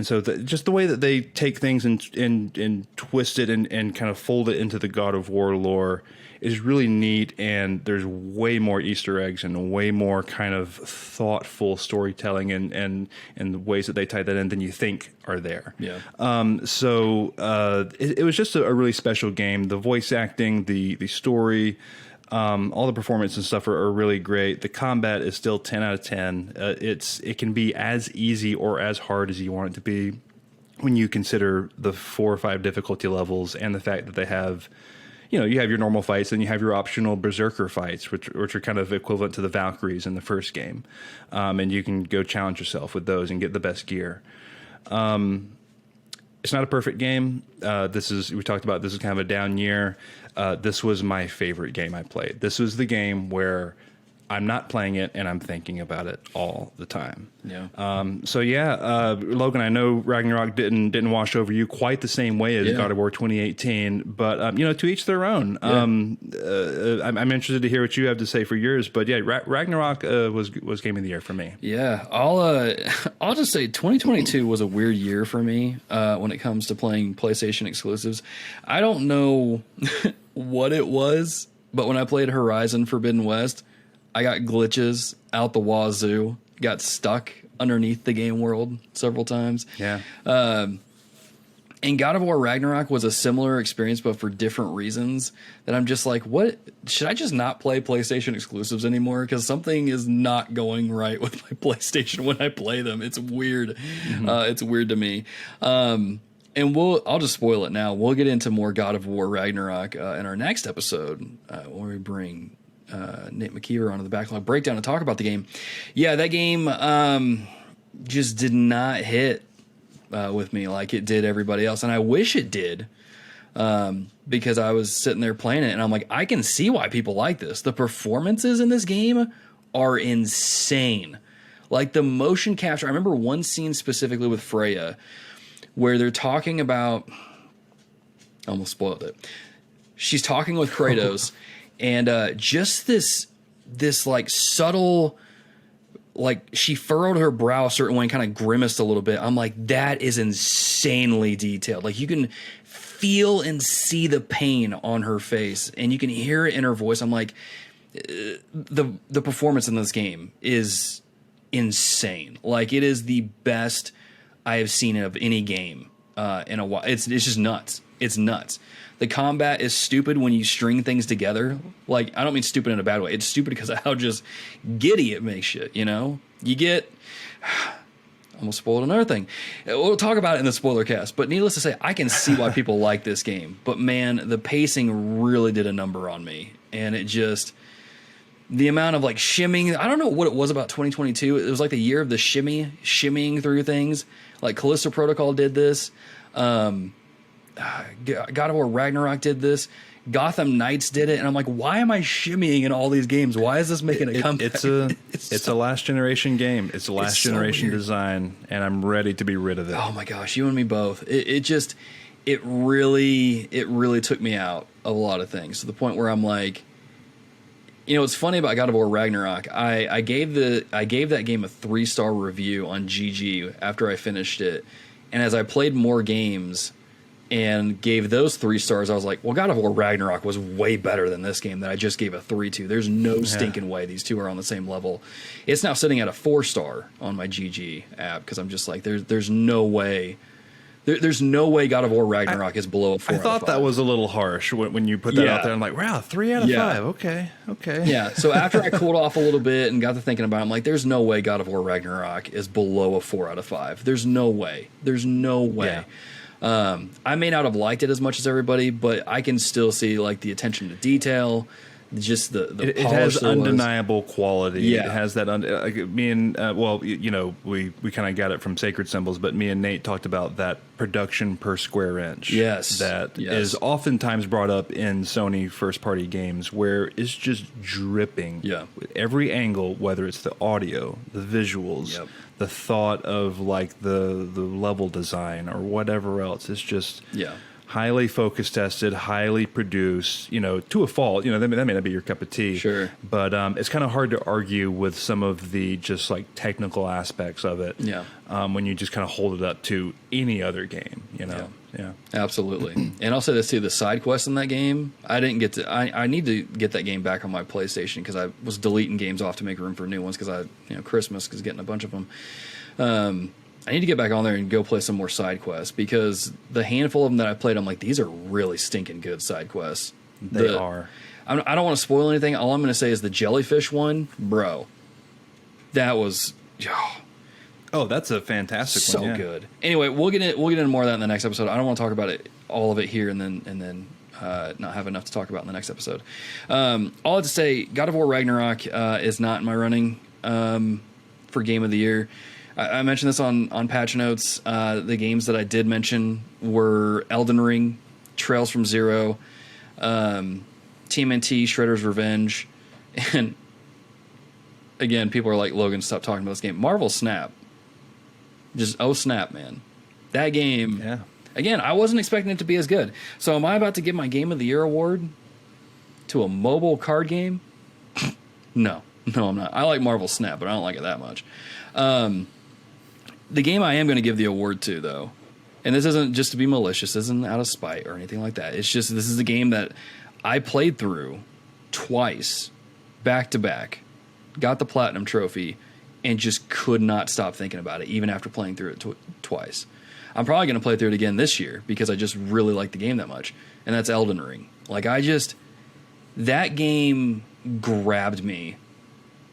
Speaker 2: so just the way that they take things and twist it and kind of fold it into the God of War lore is really neat. And there's way more Easter eggs and way more kind of thoughtful storytelling and the ways that they tie that in than you think are there. Yeah. So it was just a really special game. The voice acting, the story, all the performance and stuff are really great. The combat is still 10 out of 10. It can be as easy or as hard as you want it to be when you consider the 4 or 5 difficulty levels and the fact that they have, you have your normal fights and you have your optional berserker fights, which are kind of equivalent to the Valkyries in the first game. And you can go challenge yourself with those and get the best gear. It's not a perfect game. We talked about this is kind of a down year. This was my favorite game I played. This was the game where I'm not playing it and I'm thinking about it all the time. Yeah. Logan, I know Ragnarok didn't wash over you quite the same way as God of War 2018, but to each their own. I'm interested to hear what you have to say for yours, but Ragnarok was game of the year for me.
Speaker 1: Yeah, I'll just say 2022 was a weird year for me when it comes to playing PlayStation exclusives. I don't know what it was, but when I played Horizon Forbidden West, I got glitches out the wazoo, got stuck underneath the game world several times. Yeah. And God of War Ragnarok was a similar experience, but for different reasons. That I'm just like, what? Should I just not play PlayStation exclusives anymore? Because something is not going right with my PlayStation when I play them. It's weird. It's weird to me. And I'll just spoil it now. We'll get into more God of War Ragnarok in our next episode when we bring Nate McKeever onto the Backlog Breakdown to talk about the game. Yeah, that game just did not hit with me like it did everybody else, and I wish it did. because I was sitting there playing it, and I'm like, I can see why people like this. The performances in this game are insane. Like the motion capture. I remember one scene specifically with Freya where they're talking about. I almost spoiled it. She's talking with Kratos, and just this like subtle, like she furrowed her brow a certain way and kind of grimaced a little bit. I'm like, that is insanely detailed. Like you can feel and see the pain on her face, and you can hear it in her voice. I'm like, the performance in this game is insane. Like it is the best I have seen of any game in a while. It's just nuts. It's nuts. The combat is stupid when you string things together. Like, I don't mean stupid in a bad way. It's stupid because of how just giddy it makes you, you know? You get... Almost spoiled another thing. We'll talk about it in the spoiler cast. But needless to say, I can see why people like this game. But man, the pacing really did a number on me. And it just... The amount of like shimming, I don't know what it was about 2022. It was like the year of the shimmying through things. Like Callisto Protocol did this. God of War Ragnarok did this. Gotham Knights did it, and I'm like, why am I shimmying in all these games? Why is this making a comeback?
Speaker 2: It's a last generation game. It's a last generation design, and I'm ready to be rid of it.
Speaker 1: Oh my gosh, you and me both. It really took me out of a lot of things to the point where I'm like, you know, what's funny about God of War Ragnarok, I gave that game a 3-star review on GG after I finished it, and as I played more games and gave those 3 stars, I was like, well, God of War Ragnarok was way better than this game that I just gave a 3 to. There's no stinking way these two are on the same level. It's now sitting at a 4-star on my GG app because I'm just like, there's no way. There's no way God of War Ragnarok is below a 4
Speaker 2: I thought that was a little harsh when you put that out there. I'm like, wow, 3 out of 5. Okay.
Speaker 1: Yeah, so after I cooled off a little bit and got to thinking about it, I'm like, there's no way God of War Ragnarok is below a 4 out of 5. There's no way. Yeah. I may not have liked it as much as everybody, but I can still see like the attention to detail, just the
Speaker 2: it has undeniable quality.
Speaker 1: Yeah.
Speaker 2: It has that. Me and we kind of got it from Sacred Symbols, but me and Nate talked about that production per square inch.
Speaker 1: Yes,
Speaker 2: that is oftentimes brought up in Sony first party games, where it's just dripping.
Speaker 1: Yeah,
Speaker 2: with every angle, whether it's the audio, the visuals, the thought of like the level design or whatever else. It's just highly focus tested, highly produced, to a fault. That may not be your cup of tea.
Speaker 1: Sure.
Speaker 2: But it's kind of hard to argue with some of the just like technical aspects of it.
Speaker 1: Yeah.
Speaker 2: When you just kind of hold it up to any other game, Yeah.
Speaker 1: Absolutely. And I'll say this too, the side quests in that game, I didn't get to, I need to get that game back on my PlayStation because I was deleting games off to make room for new ones because Christmas is getting a bunch of them. I need to get back on there and go play some more side quests because the handful of them that I played, I'm like, these are really stinking good side quests.
Speaker 2: They are.
Speaker 1: I don't want to spoil anything. All I'm going to say is the jellyfish one, bro. That was,
Speaker 2: oh, that's a fantastic one.
Speaker 1: So good. Anyway, we'll get into more of that in the next episode. I don't want to talk about it, all of it here, and then not have enough to talk about in the next episode. All to say, God of War Ragnarok is not in my running for Game of the Year. I mentioned this on patch notes. The games that I did mention were Elden Ring, Trails from Zero, TMNT, Shredder's Revenge, and again, people are like, Logan, stop talking about this game. Marvel Snap. Just, snap, man. That game, again, I wasn't expecting it to be as good. So am I about to give my Game of the Year award to a mobile card game? No, I'm not. I like Marvel Snap, but I don't like it that much. The game I am going to give the award to, though, and this isn't just to be malicious, this isn't out of spite or anything like that. It's just this is a game that I played through twice, back to back, got the Platinum Trophy, and just could not stop thinking about it, even after playing through it twice. I'm probably going to play through it again this year because I just really like the game that much, and that's Elden Ring. Like, that game grabbed me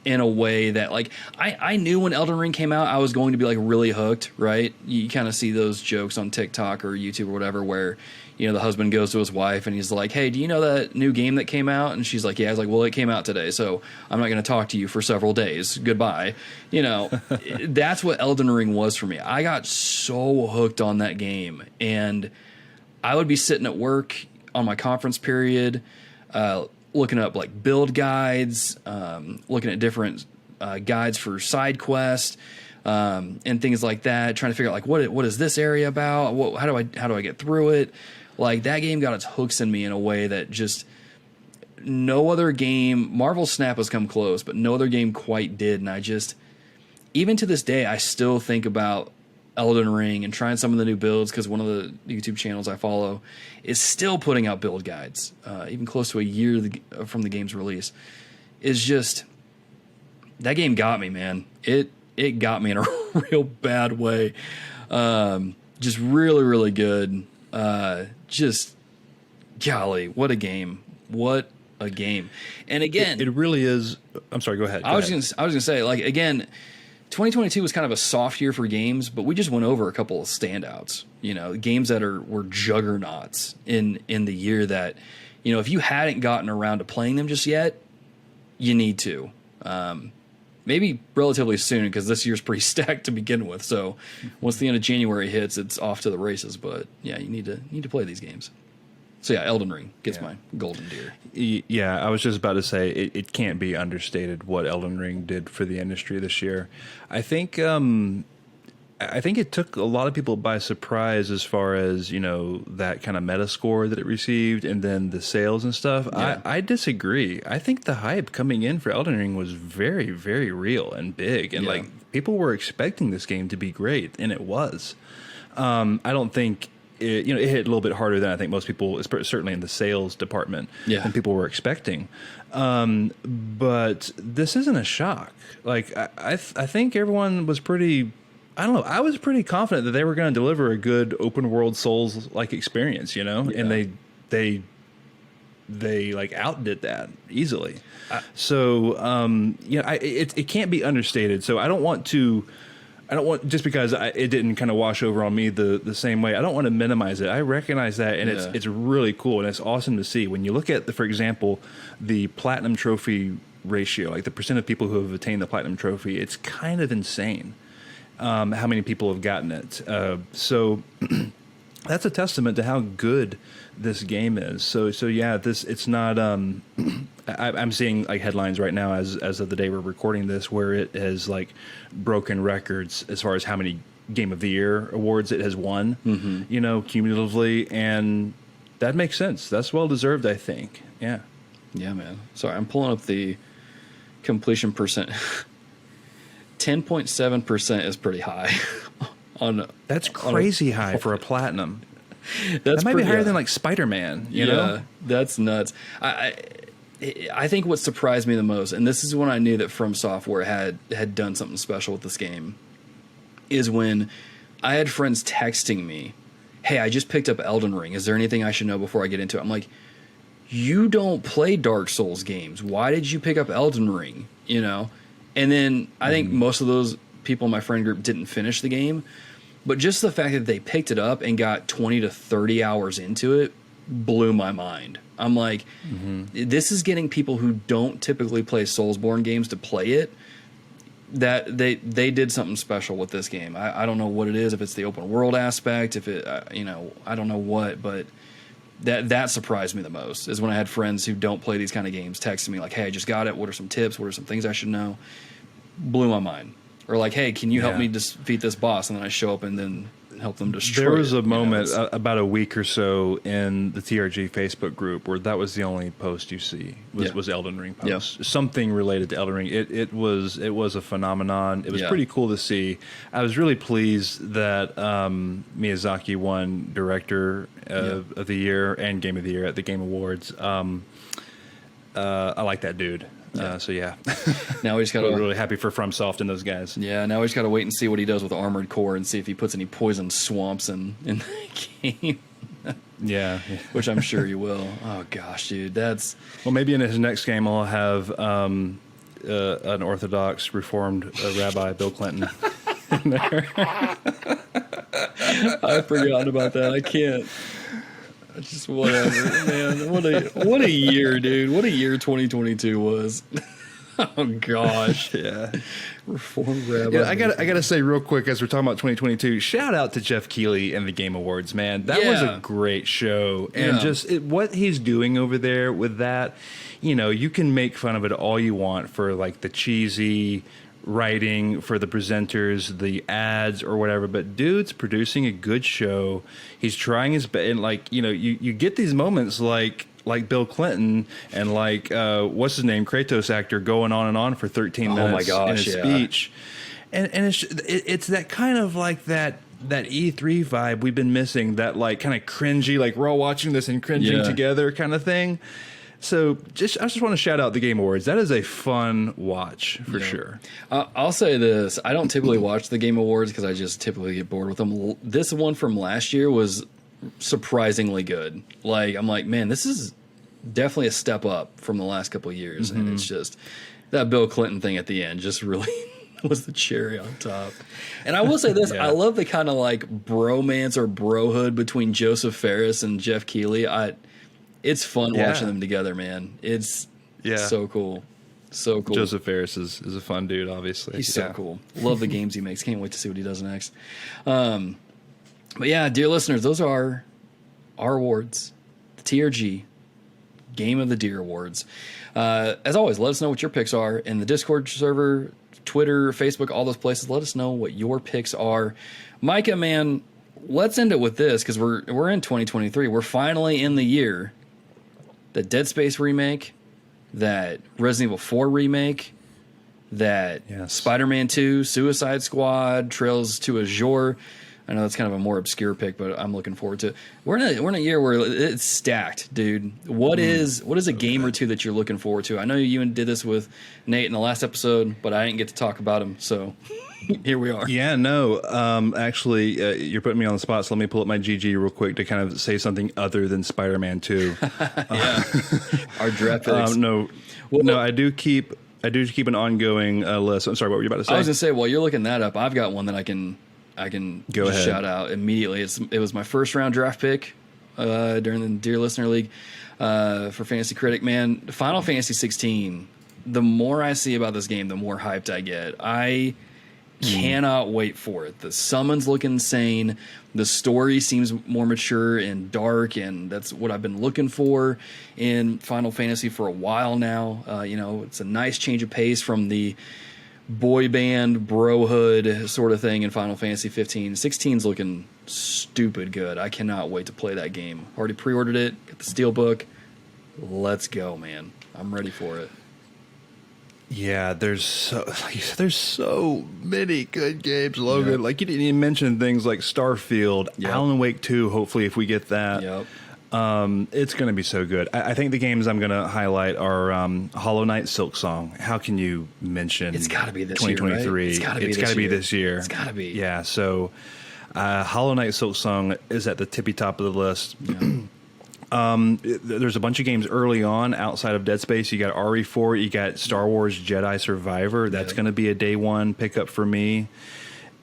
Speaker 1: in a way that, like, I knew when Elden Ring came out I was going to be like really hooked, right? You kind of see those jokes on TikTok or YouTube or whatever where, the husband goes to his wife and he's like, hey, do you know that new game that came out? And she's like, yeah. I was like, well, it came out today, so I'm not going to talk to you for several days. Goodbye. That's what Elden Ring was for me. I got so hooked on that game, and I would be sitting at work on my conference period, looking up like build guides, looking at different guides for side quests, and things like that, trying to figure out like what is this area about? How do I get through it? Like that game got its hooks in me in a way that just no other game. Marvel Snap has come close, but no other game quite did. And I just, even to this day, I still think about Elden Ring and trying some of the new builds, because one of the YouTube channels I follow is still putting out build guides, even close to a year from the game's release. Is just, that game got me, man. It got me in a real bad way. Just really, really good. Just, golly, what a game. What a game. And again,
Speaker 2: it really is. I'm sorry, go ahead.
Speaker 1: I was gonna say, like, again, 2022 was kind of a soft year for games, but we just went over a couple of standouts, games that were juggernauts in the year that, if you hadn't gotten around to playing them just yet, you need to. Maybe relatively soon, because this year's pretty stacked to begin with. So once the end of January hits, it's off to the races. But yeah, you need to play these games. So yeah, Elden Ring gets my golden deer.
Speaker 2: Yeah, I was just about to say it can't be understated what Elden Ring did for the industry this year. I think it took a lot of people by surprise as far as, that kind of meta score that it received and then the sales and stuff. Yeah. I disagree. I think the hype coming in for Elden Ring was very, very real and big. And like people were expecting this game to be great, and it was. I don't think it hit a little bit harder than I think most people, certainly in the sales department, than people were expecting. But this isn't a shock. Like I think everyone was pretty. I don't know. I was pretty confident that they were going to deliver a good open world Souls like experience, and they like outdid that easily. It can't be understated. So I don't want just because it didn't kind of wash over on me the same way. I don't want to minimize it. I recognize that, and it's really cool, and it's awesome to see when you look at for example, the platinum trophy ratio, like the percent of people who have attained the platinum trophy. It's kind of insane. How many people have gotten it. So that's a testament to how good this game is. So yeah, it's not, I'm seeing like headlines right now as of the day we're recording this, where it has like broken records as far as how many Game of the Year awards it has won, cumulatively. And that makes sense. That's well deserved, I think. Yeah.
Speaker 1: Yeah, man. Sorry, I'm pulling up the completion percent. 10.7% is pretty high.
Speaker 2: That's crazy high for a platinum. That might be higher than like Spider-Man. You know,
Speaker 1: that's nuts. I think what surprised me the most, and this is when I knew that From Software had done something special with this game, is when I had friends texting me, "Hey, I just picked up Elden Ring. Is there anything I should know before I get into it?" I'm like, "You don't play Dark Souls games. Why did you pick up Elden Ring?" And then I think most of those people in my friend group didn't finish the game. But just the fact that they picked it up and got 20 to 30 hours into it blew my mind. I'm like, this is getting people who don't typically play Soulsborne games to play it. That they did something special with this game. I don't know what it is, if it's the open world aspect, if it, I don't know what, but that surprised me the most is when I had friends who don't play these kind of games texting me like, "Hey, I just got it. What are some tips? What are some things I should know?" Blew my mind. Or like, "Hey, can you help me defeat this boss?" And then I show up and then help them destroy it.
Speaker 2: There was a moment about a week or so in the TRG Facebook group where that was the only post you see was Elden Ring posts. Something related to Elden Ring. It was a phenomenon. It was pretty cool to see. I was really pleased that Miyazaki won Director of the Year and Game of the Year at the Game Awards. I like that dude. So yeah,
Speaker 1: now we just got to
Speaker 2: really happy for FromSoft and those guys.
Speaker 1: Yeah, now we just got to wait and see what he does with Armored Core and see if he puts any poison swamps in the game.
Speaker 2: yeah,
Speaker 1: which I'm sure he will. Oh gosh, dude, that's
Speaker 2: maybe in his next game I'll have an Orthodox Reformed rabbi, Bill Clinton. in there.
Speaker 1: I forgot about that. I can't. Just whatever, man. What a year, dude. What a year 2022 was. Oh gosh.
Speaker 2: Yeah.
Speaker 1: Reformed Rabbi.
Speaker 2: Yeah, I gotta say real quick as we're talking about 2022, shout out to Jeff Keighley and the Game Awards, man. That was a great show, and just what he's doing over there with that. You know, you can make fun of it all you want for like the cheesy writing for the presenters, the ads or whatever, but dude's producing a good show. He's trying his best, and like you get these moments like Bill Clinton and like what's his name, Kratos actor, going on and on for 13 minutes
Speaker 1: oh my gosh,
Speaker 2: in his speech, and it's that kind of like that E3 vibe we've been missing, that like kind of cringy, like we're all watching this and cringing together kind of thing. So I just want to shout out the Game Awards. That is a fun watch for sure.
Speaker 1: I'll say this. I don't typically watch the Game Awards because I just typically get bored with them. This one from last year was surprisingly good. Like, I'm like, man, this is definitely a step up from the last couple of years. And it's just that Bill Clinton thing at the end just really was the cherry on top. And I will say this. I love the kind of like bromance or brohood between Joseph Ferris and Jeff Keighley. It's fun watching them together, man. It's so cool. So cool.
Speaker 2: Joseph Ferris is a fun dude, obviously.
Speaker 1: He's so cool. Love the games he makes. Can't wait to see what he does next. But yeah, dear listeners, those are our awards. The TRG Game of the Deer Awards. As always, let us know what your picks are in the Discord server, Twitter, Facebook, all those places. Let us know what your picks are. Micah, man, let's end it with this because we're in 2023. We're finally in the year. The Dead Space remake, that Resident Evil 4 remake, that Spider-Man 2, Suicide Squad, Trails to Azure. I know that's kind of a more obscure pick, but I'm looking forward to it. We're in a year where it's stacked, dude. What is a game or two that you're looking forward to? I know you did this with Nate in the last episode, but I didn't get to talk about him, so here we are.
Speaker 2: Yeah, no. Actually, you're putting me on the spot, so let me pull up my GG real quick to kind of say something other than Spider-Man 2.
Speaker 1: Our draft picks.
Speaker 2: No, I do keep an ongoing list. I'm sorry, what were you about to say?
Speaker 1: I was gonna say, while you're looking that up, I've got one that I can
Speaker 2: go ahead.
Speaker 1: Shout out immediately. It was my first round draft pick during the Dear Listener League for Fantasy Critic. Man, Final Fantasy 16. The more I see about this game, the more hyped I get. I cannot wait for it. The summons look insane. The story seems more mature and dark, and that's what I've been looking for in Final Fantasy for a while now. It's a nice change of pace from the boy band brohood sort of thing in Final Fantasy 15. 16's looking stupid good. I cannot wait to play that game. Already pre-ordered it. Got the Steelbook. Let's go, man. I'm ready for it.
Speaker 2: Yeah, there's so many good games, Logan. Yep. Like, you didn't even mention things like Starfield, Alan Wake 2, hopefully, if we get that.
Speaker 1: Yep.
Speaker 2: It's going to be so good. I think the games I'm going to highlight are Hollow Knight, Silksong. How can you mention
Speaker 1: it's got to be this
Speaker 2: 2023?
Speaker 1: Year, right?
Speaker 2: It's got to be this year.
Speaker 1: It's got to be.
Speaker 2: Yeah, so Hollow Knight, Silksong is at the tippy top of the list. Yeah. There's a bunch of games early on outside of Dead Space. You got RE4, you got Star Wars Jedi Survivor. That's going to be a day one pickup for me.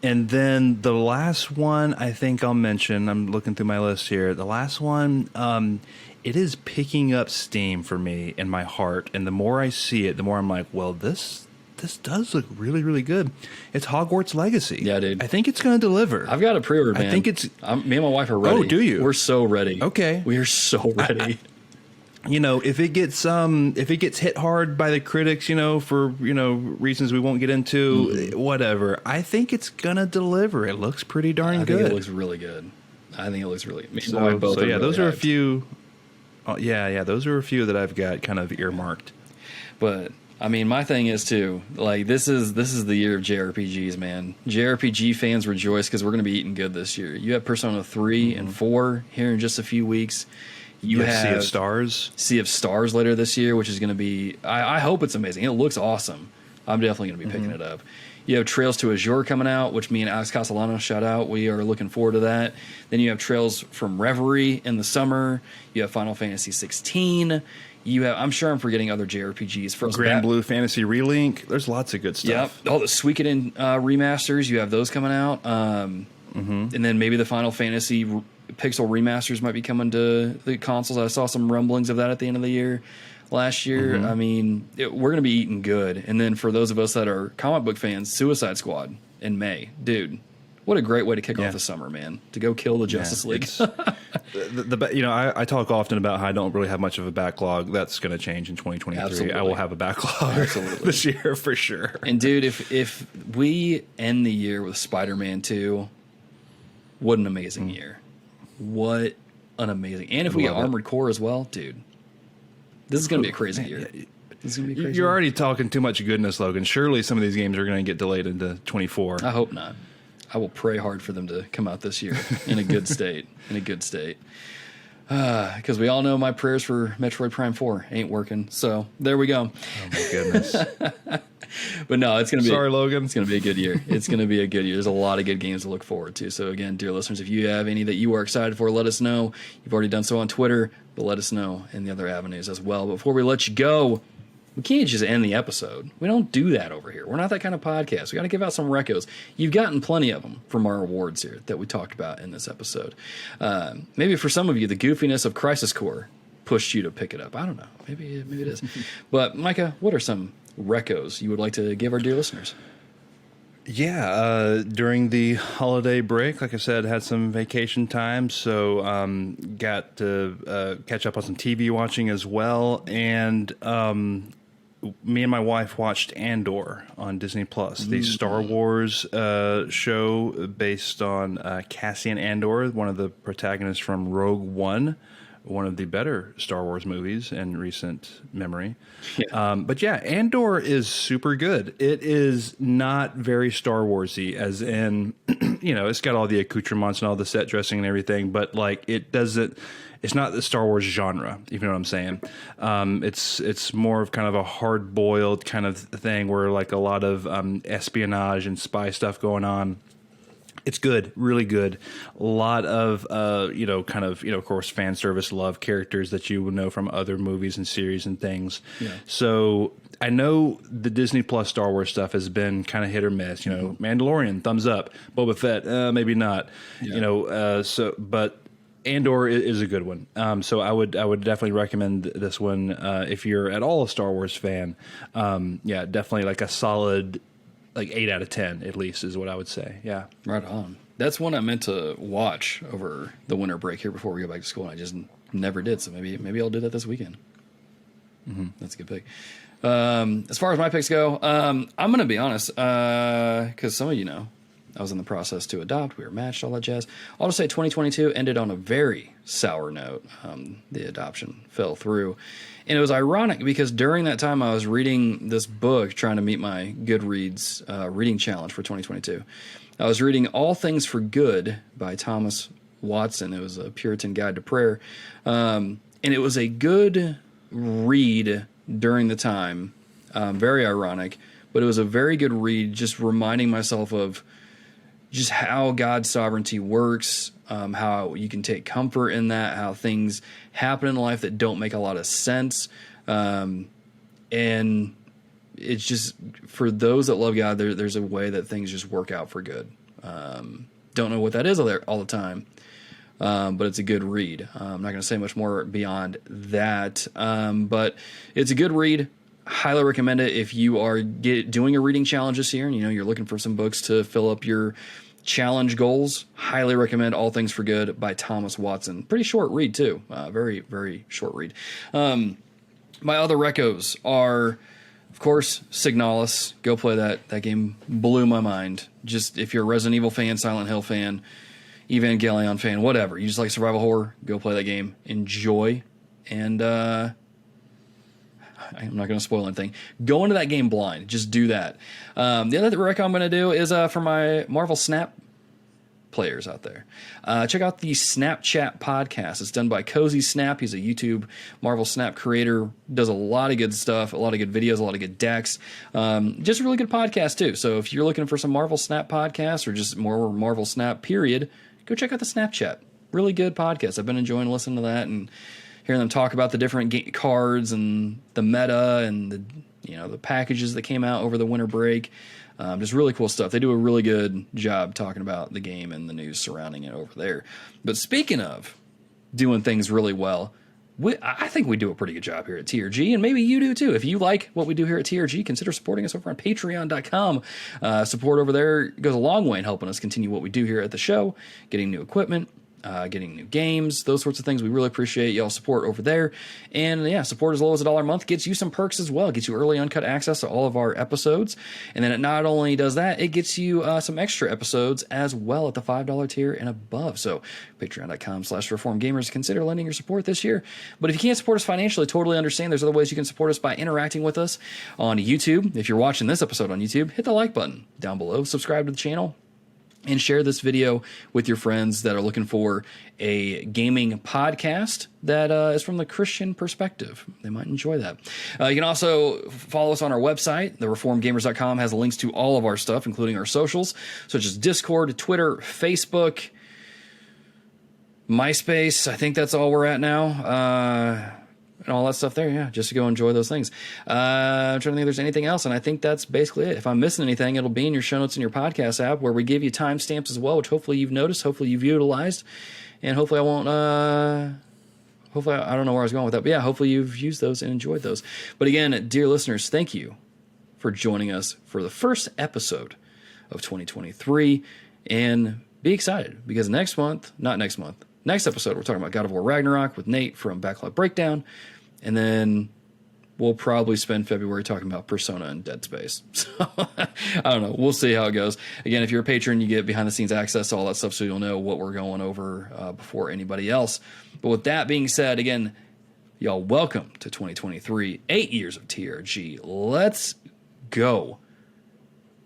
Speaker 2: And then the last one I think I'll mention, I'm looking through my list here. The last one, it is picking up steam for me in my heart. And the more I see it, the more I'm like, well, this does look really, really good. It's Hogwarts Legacy.
Speaker 1: Yeah, dude.
Speaker 2: I think it's going to deliver.
Speaker 1: I've got a pre-order, man.
Speaker 2: I think it's...
Speaker 1: me and my wife are ready.
Speaker 2: Oh, do you?
Speaker 1: We're so ready.
Speaker 2: Okay.
Speaker 1: We are so ready.
Speaker 2: If it gets hit hard by the critics, for reasons we won't get into, whatever. I think it's going to deliver. It looks pretty darn good.
Speaker 1: I think it looks really good.
Speaker 2: Those are a few... those are a few that I've got kind of earmarked.
Speaker 1: But... I mean, my thing is too, like, this is the year of JRPGs, man. JRPG fans rejoice because we're going to be eating good this year. You have Persona 3 and 4 here in just a few weeks. You have
Speaker 2: Sea of Stars.
Speaker 1: Sea of Stars later this year, which is going to be, I hope it's amazing. It looks awesome. I'm definitely going to be picking it up. You have Trails to Azure coming out, which me and Alex Castellano, shout out. We are looking forward to that. Then you have Trails from Reverie in the summer. You have Final Fantasy 16. I'm sure I'm forgetting other JRPGs. For
Speaker 2: Grand Blue Fantasy Relink. There's lots of good stuff.
Speaker 1: Yep. All the Suikoden remasters, you have those coming out. And then maybe the Final Fantasy Pixel remasters might be coming to the consoles. I saw some rumblings of that at the end of the year. last year. I mean, we're going to be eating good. And then for those of us that are comic book fans, Suicide Squad in May. Dude, what a great way to kick off the summer, man. To go kill the Justice League.
Speaker 2: I talk often about how I don't really have much of a backlog. That's going to change in 2023.
Speaker 1: Absolutely.
Speaker 2: I will have a backlog this year for sure.
Speaker 1: And dude, if we end the year with Spider-Man 2, what an amazing year. What an amazing. And if we get Armored Core as well, dude. This is going to be a crazy year. This is gonna be crazy.
Speaker 2: You're already talking too much goodness, Logan. Surely some of these games are going to get delayed into 24.
Speaker 1: I hope not. I will pray hard for them to come out this year in a good state. Because we all know my prayers for Metroid Prime 4 ain't working. So there we go.
Speaker 2: Oh, my goodness.
Speaker 1: But no, it's going to be...
Speaker 2: Sorry, Logan.
Speaker 1: It's going to be a good year. It's going to be a good year. There's a lot of good games to look forward to. So again, dear listeners, if you have any that you are excited for, let us know. You've already done so on Twitter, but let us know in the other avenues as well. But before we let you go, we can't just end the episode. We don't do that over here. We're not that kind of podcast. We got to give out some recos. You've gotten plenty of them from our awards here that we talked about in this episode. Maybe for some of you, the goofiness of Crisis Core pushed you to pick it up. I don't know. Maybe it is. But Micah, what are some recos you would like to give our dear listeners?
Speaker 2: Yeah, during the holiday break, like I said, had some vacation time, so got to catch up on some TV watching as well, and me and my wife watched Andor on Disney Plus, the Star Wars show based on Cassian Andor, one of the protagonists from Rogue One, one of the better Star Wars movies in recent memory. Yeah. But yeah, Andor is super good. It is not very Star Warsy, as in, it's got all the accoutrements and all the set dressing and everything, but like it's not the Star Wars genre, if you know what I'm saying. It's more of kind of a hard boiled kind of thing where like a lot of espionage and spy stuff going on. It's good, really good. A lot of, of course, fan service love characters that you would know from other movies and series and things. Yeah. So I know the Disney Plus Star Wars stuff has been kind of hit or miss. Mandalorian, thumbs up. Boba Fett, maybe not. Yeah. But Andor is a good one. So I would definitely recommend this one if you're at all a Star Wars fan. Definitely like a solid. Like 8 out of 10, at least, is what I would say. Yeah.
Speaker 1: Right on. That's one I meant to watch over the winter break here before we go back to school, and I just never did. So maybe I'll do that this weekend. Mm-hmm. That's a good pick. As far as my picks go, I'm going to be honest, because some of you know, I was in the process to adopt. We were matched, all that jazz. I'll just say 2022 ended on a very sour note. The adoption fell through. And it was ironic because during that time I was reading this book, trying to meet my Goodreads reading challenge for 2022. I was reading All Things for Good by Thomas Watson. It was a Puritan Guide to Prayer. And it was a good read during the time. Very ironic. But it was a very good read, just reminding myself of just how God's sovereignty works, how you can take comfort in that, how things happen in life that don't make a lot of sense. And it's just, for those that love God, there's a way that things just work out for good. Don't know what that is all the time, but it's a good read. I'm not going to say much more beyond that, but it's a good read. Highly recommend it if you are doing a reading challenge this year and you're looking for some books to fill up your challenge goals. Highly recommend All Things for Good by Thomas Watson. Pretty short read too. Very, very short read. My other recos are, of course, Signalis. Go play that. That game blew my mind. Just if you're a Resident Evil fan, Silent Hill fan, Evangelion fan, whatever, you just like survival horror, go play that game. Enjoy. And I'm not going to spoil anything. Go into that game blind. Just do that. The other reco I'm going to do is for my Marvel Snap players out there. Check out the Snapchat podcast. It's done by Cozy Snap. He's a YouTube Marvel Snap creator. Does a lot of good stuff, a lot of good videos, a lot of good decks. Just a really good podcast, too. So if you're looking for some Marvel Snap podcasts or just more Marvel Snap, period, go check out the Snapchat. Really good podcast. I've been enjoying listening to that and hearing them talk about the different cards and the meta and the packages that came out over the winter break. Just really cool stuff. They do a really good job talking about the game and the news surrounding it over there. But speaking of doing things really well, I think we do a pretty good job here at TRG, and maybe you do too. If you like what we do here at TRG, consider supporting us over on patreon.com. Support over there goes a long way in helping us continue what we do here at the show, getting new equipment, getting new games, those sorts of things. We really appreciate y'all's support over there. And yeah, support as low as $1 a month gets you some perks as well. It gets you early uncut access to all of our episodes. And then it not only does that, it gets you some extra episodes as well at the $5 tier and above. So patreon.com/reformgamers, consider lending your support this year. But if you can't support us financially, totally understand. There's other ways you can support us by interacting with us on YouTube. If you're watching this episode on YouTube, hit the like button down below, subscribe to the channel, and share this video with your friends that are looking for a gaming podcast that is from the Christian perspective. They might enjoy that. You can also follow us on our website. TheReformedGamers.com has links to all of our stuff, including our socials, such as Discord, Twitter, Facebook, MySpace. I think that's all we're at now. And all that stuff there, yeah, just to go enjoy those things. I'm trying to think if there's anything else, and I think that's basically it. If I'm missing anything, it'll be in your show notes in your podcast app, where we give you timestamps as well, which hopefully you've noticed, hopefully you've utilized, and hopefully I won't, hopefully I don't know where I was going with that, but yeah, hopefully you've used those and enjoyed those. But again, dear listeners, thank you for joining us for the first episode of 2023, and be excited, because next episode, we're talking about God of War Ragnarok with Nate from Backlog Breakdown, and then we'll probably spend February talking about Persona and Dead Space. So, I don't know. We'll see how it goes. Again, if you're a patron, you get behind-the-scenes access to all that stuff, so you'll know what we're going over before anybody else. But with that being said, again, y'all, welcome to 2023. 8 years of TRG. Let's go.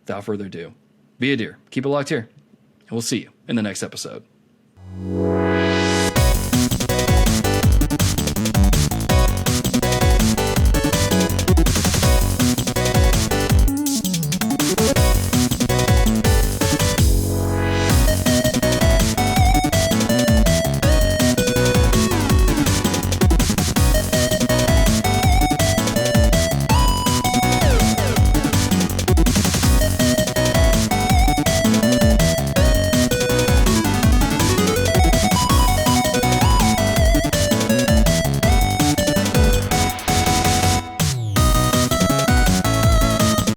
Speaker 1: Without further ado, be a dear. Keep it locked here, and we'll see you in the next episode.